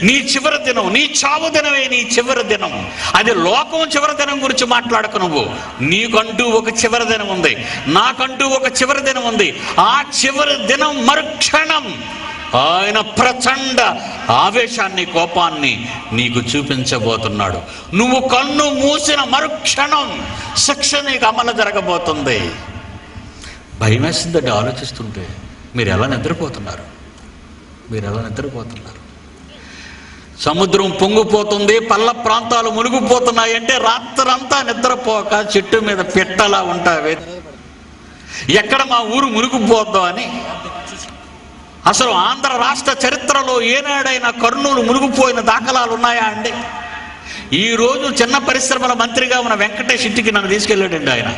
నీ చివరి దినం, నీ చావు దినమే నీ చివరి దినం. అది లోకం చివరి దినం గురించి మాట్లాడకు నువ్వు. నీకంటూ ఒక చివరి దినం ఉంది, నాకంటూ ఒక చివరి దినం ఉంది. ఆ చివరి దినం మరుక్షణం ఆయన ప్రచండ ఆవేశాన్ని, కోపాన్ని నీకు చూపించబోతున్నాడు. నువ్వు కన్ను మూసిన మరుక్షణం శిక్ష నీకు అమలు జరగబోతుంది. భయం వేస్తుందండి ఆలోచిస్తుంటే. మీరు ఎలా నిద్రపోతున్నారు? మీరు ఎలా నిద్రపోతున్నారు? సముద్రం పొంగిపోతుంది, పల్ల ప్రాంతాలు మునిగిపోతున్నాయి అంటే రాత్రంతా నిద్రపోక చెట్టు మీద పెట్టలా ఉంటావే. ఎక్కడ మా ఊరు మునిగిపోద్దాం అని. అసలు ఆంధ్ర రాష్ట్ర చరిత్రలో ఏనాడైనా కర్నూలు మునిగిపోయిన దాఖలాలు ఉన్నాయా అండి? ఈరోజు చిన్న పరిశ్రమల మంత్రిగా ఉన్న వెంకటేష్ ఇంటికి నన్ను తీసుకెళ్ళాడండి. ఆయన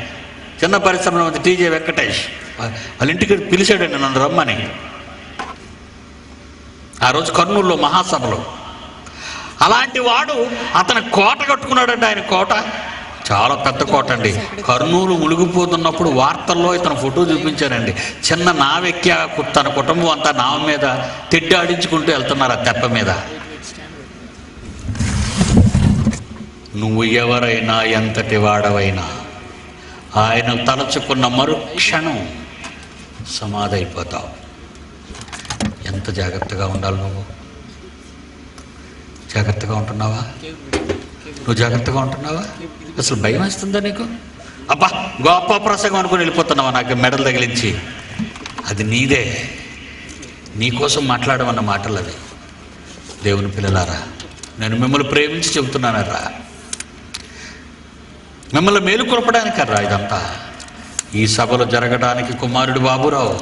చిన్న పరిశ్రమల మంత్రి టీజే వెంకటేష్ వాళ్ళ ఇంటికి పిలిచాడండి నన్ను రమ్మని. ఆ రోజు కర్నూలులో మహాసభలో. అలాంటి వాడు అతను కోట కట్టుకున్నాడండి. ఆయన కోట చాలా పెద్ద కోట అండి. కర్నూలు మునిగిపోతున్నప్పుడు వార్తల్లో ఇతను ఫోటో చూపించారండి. చిన్న నావెక్కి తన కుటుంబం అంతా నావ మీద తెడ్డి ఆడించుకుంటూ వెళ్తున్నారు ఆ తెప్ప మీద. నువ్వు ఎవరైనా, ఎంతటి వాడవైనా, ఆయన తలచుకున్న మరుక్షణం సమాధి అయిపోతావు. ఎంత జాగ్రత్తగా ఉండాలి నువ్వు? జాగ్రత్తగా ఉంటున్నావా? నువ్వు జాగ్రత్తగా ఉంటున్నావా? అసలు భయం వేస్తుందా నీకు? అబ్బా గొప్ప ప్రసంగం అనుకుని వెళ్ళిపోతున్నావా నాకు మెడలు తగిలించి? అది నీదే, నీకోసం మాట్లాడమన్న మాటలు అవి. దేవుని పిల్లలారా, నేను మిమ్మల్ని ప్రేమించి చెబుతున్నానరా, మిమ్మల్ని మేలుకొల్పడానికర్రా ఇదంతా. ఈ సభలు జరగడానికి కుమారుడు బాబురావు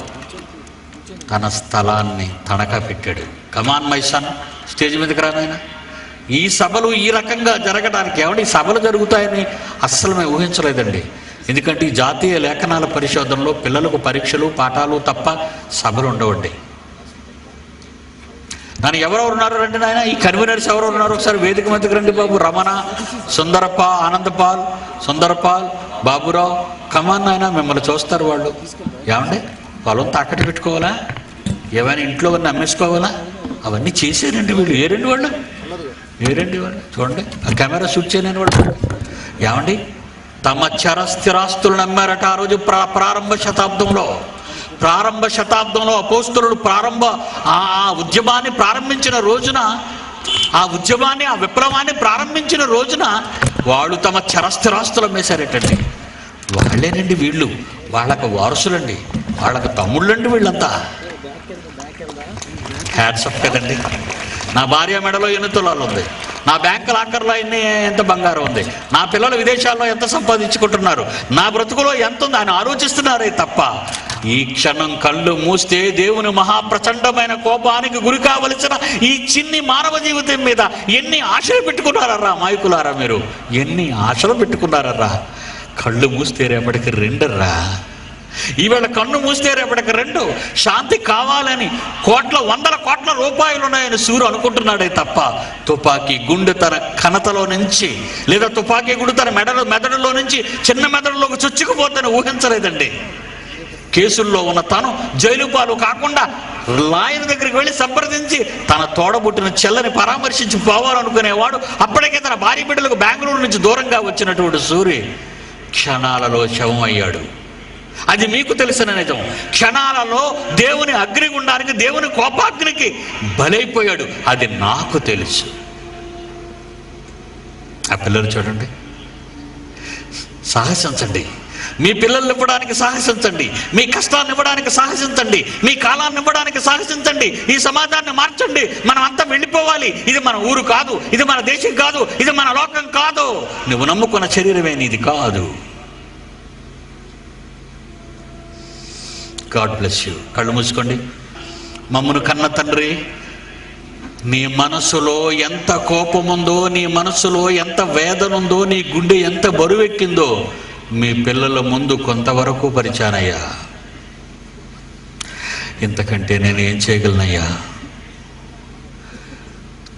తన స్థలాన్ని తనఖా పెట్టాడు. కమాన్ మై సన్, స్టేజ్ మీదకి రానాయన. ఈ సభలు ఈ రకంగా జరగడానికి, ఏమంటే ఈ సభలు జరుగుతాయని అస్సలు మేము ఊహించలేదండి. ఎందుకంటే ఈ జాతీయ లేఖనాల పరిశోధనలో పిల్లలకు పరీక్షలు పాఠాలు తప్ప సభలు ఉండవండి. దాని ఎవరెవరు ఉన్నారు రండి నాయన, ఈ కన్వీనర్స్ ఎవరు ఉన్నారు ఒకసారి వేదిక మధ్యకి రండి బాబు. రమణ, ఆనందపాల్, సుందరపాల్, బాబురావు, కమాన్ నాయన, మిమ్మల్ని చూస్తారు వాళ్ళు. ఏమండి పొలం తాకట్టు పెట్టుకోవాలా, ఏమైనా ఇంట్లో అన్నీ అమ్మేసుకోవాలా? అవన్నీ చేశారండి వీళ్ళు. ఏరండి వాళ్ళు, ఏరండి వాళ్ళు? చూడండి ఆ కెమెరా షూట్ చేయలేని వాళ్ళు. ఏమండి తమ చరస్థిరాస్తులను అమ్మారట ఆ రోజు ప్రారంభ శతాబ్దంలో అపోస్తలుడు ఆ ఉద్యమాన్ని ప్రారంభించిన రోజున, ఆ విప్లవాన్ని ప్రారంభించిన రోజున వాళ్ళు తమ చరస్థిరాస్తులు అమ్మేశారటండి. వాళ్ళేనండి వీళ్ళు, వాళ్ళకు వారసులండి, వాళ్ళకు తమ్ముళ్ళండి వీళ్ళంతా. హ్యాట్స్ ఆఫ్ కదండి. నా భార్య మెడలో ఎన్ని తులాలు ఉంది, నా బ్యాంకు లాకర్లో ఎంత బంగారం ఉంది, నా పిల్లలు విదేశాల్లో ఎంత సంపాదించుకుంటున్నారు, నా బ్రతుకులో ఎంత ఉంది అని ఆలోచిస్తున్నారే తప్ప ఈ క్షణం కళ్ళు మూస్తే దేవుని మహాప్రచండమైన కోపానికి గురి కావలసిన ఈ చిన్ని మానవ జీవితం మీద ఎన్ని ఆశలు పెట్టుకున్నారరా మాయకులారా? మీరు ఎన్ని ఆశలు పెట్టుకున్నారరా? కళ్ళు మూస్తే రేపటికి రెండర్రా, ఈవేళ కన్ను మూస్తే రేపటికి రెండు. శాంతి కావాలని వందల కోట్ల రూపాయలు ఉన్నాయని సూర్యు అనుకుంటున్నాడే తప్ప తుపాకీ గుండె తన కణతలో నుంచి, లేదా తుపాకీ గుండె తన మెదడులో నుంచి చిన్న మెదడులోకి చొచ్చుకుపోతేనే ఊహించలేదండి. కేసుల్లో ఉన్న తను జైలు పాలు కాకుండా లాయర్ దగ్గరికి వెళ్ళి సంప్రదించి తన తోడబుట్టిన చెల్లని పరామర్శించి పోవాలనుకునేవాడు. అప్పటికే తన భార్య బిడ్డలకు బెంగళూరు నుంచి దూరంగా వచ్చినటువంటి సూర్యు క్షణాలలో శవం అయ్యాడు. అది మీకు తెలిసిన నిజం. క్షణాలలో దేవుని అగ్నిగుండానికి, దేవుని కోపాగ్నికి బలైపోయాడు. అది నాకు తెలుసు. ఆ పిల్లలు చూడండి, సాహసించండి. మీ పిల్లల్ని ఇవ్వడానికి సాహసించండి. మీ కష్టాన్ని ఇవ్వడానికి సాహసించండి. మీ కాలాన్ని ఇవ్వడానికి సాహసించండి. ఈ సమాజాన్ని మార్చండి. మనం అంతా వెళ్ళిపోవాలి. ఇది మన ఊరు కాదు, ఇది మన దేశం కాదు, ఇది మన లోకం కాదు. నువ్వు నమ్ముకున్న శరీరమే నీది కాదు. God bless you. కళ్ళు మూసుకోండి. మమ్మను కన్న తండ్రి, నీ మనసులో ఎంత కోపముందో, నీ మనసులో ఎంత వేదన ఉందో, నీ గుండె ఎంత బరువెక్కిందో మీ పిల్లల ముందు కొంతవరకు పరిచానయ్యా. ఇంతకంటే నేను ఏం చేయగలనయ్యా?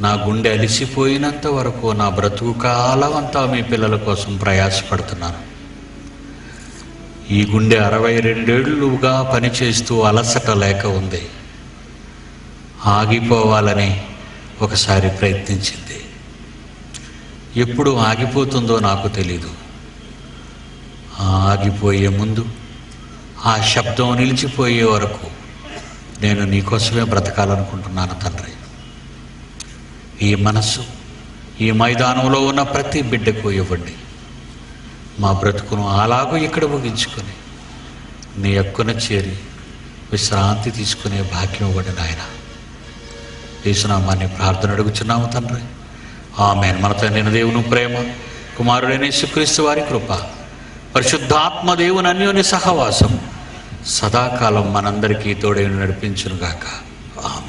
నా గుండె అలిసిపోయినంత వరకు నా బ్రతుకు కాలం అంతా మీ పిల్లల కోసం ప్రయాసపడుతున్నాను. ఈ గుండె 62 ఏళ్ళుగా పనిచేస్తూ అలసట లేక ఉంది. ఆగిపోవాలని ఒకసారి ప్రయత్నించింది. ఎప్పుడు ఆగిపోతుందో నాకు తెలీదు. ఆగిపోయే ముందు, ఆ శబ్దం నిలిచిపోయే వరకు నేను నీకోసమే బ్రతకాలనుకుంటున్నాను తండ్రి. ఈ మనసు ఈ మైదానంలో ఉన్న ప్రతి బిడ్డకు ఇవ్వండి. మా బ్రతుకును అలాగూ ఇక్కడ ముగించుకొని నీ యొక్కన చేరి విశ్రాంతి తీసుకునే భాగ్యం ఇవ్వండి నాయన. యేసునామాన్ని ప్రార్థన అడుగుచున్నాము తండ్రి. ఆమేన్. మన తండ్రి దేవుని ప్రేమ, కుమారుడైన యేసుక్రీస్తు వారి కృప, పరిశుద్ధాత్మ దేవుని అన్యోన్య సహవాసం సదాకాలం మనందరికీ తోడై నడిపించునుగాక.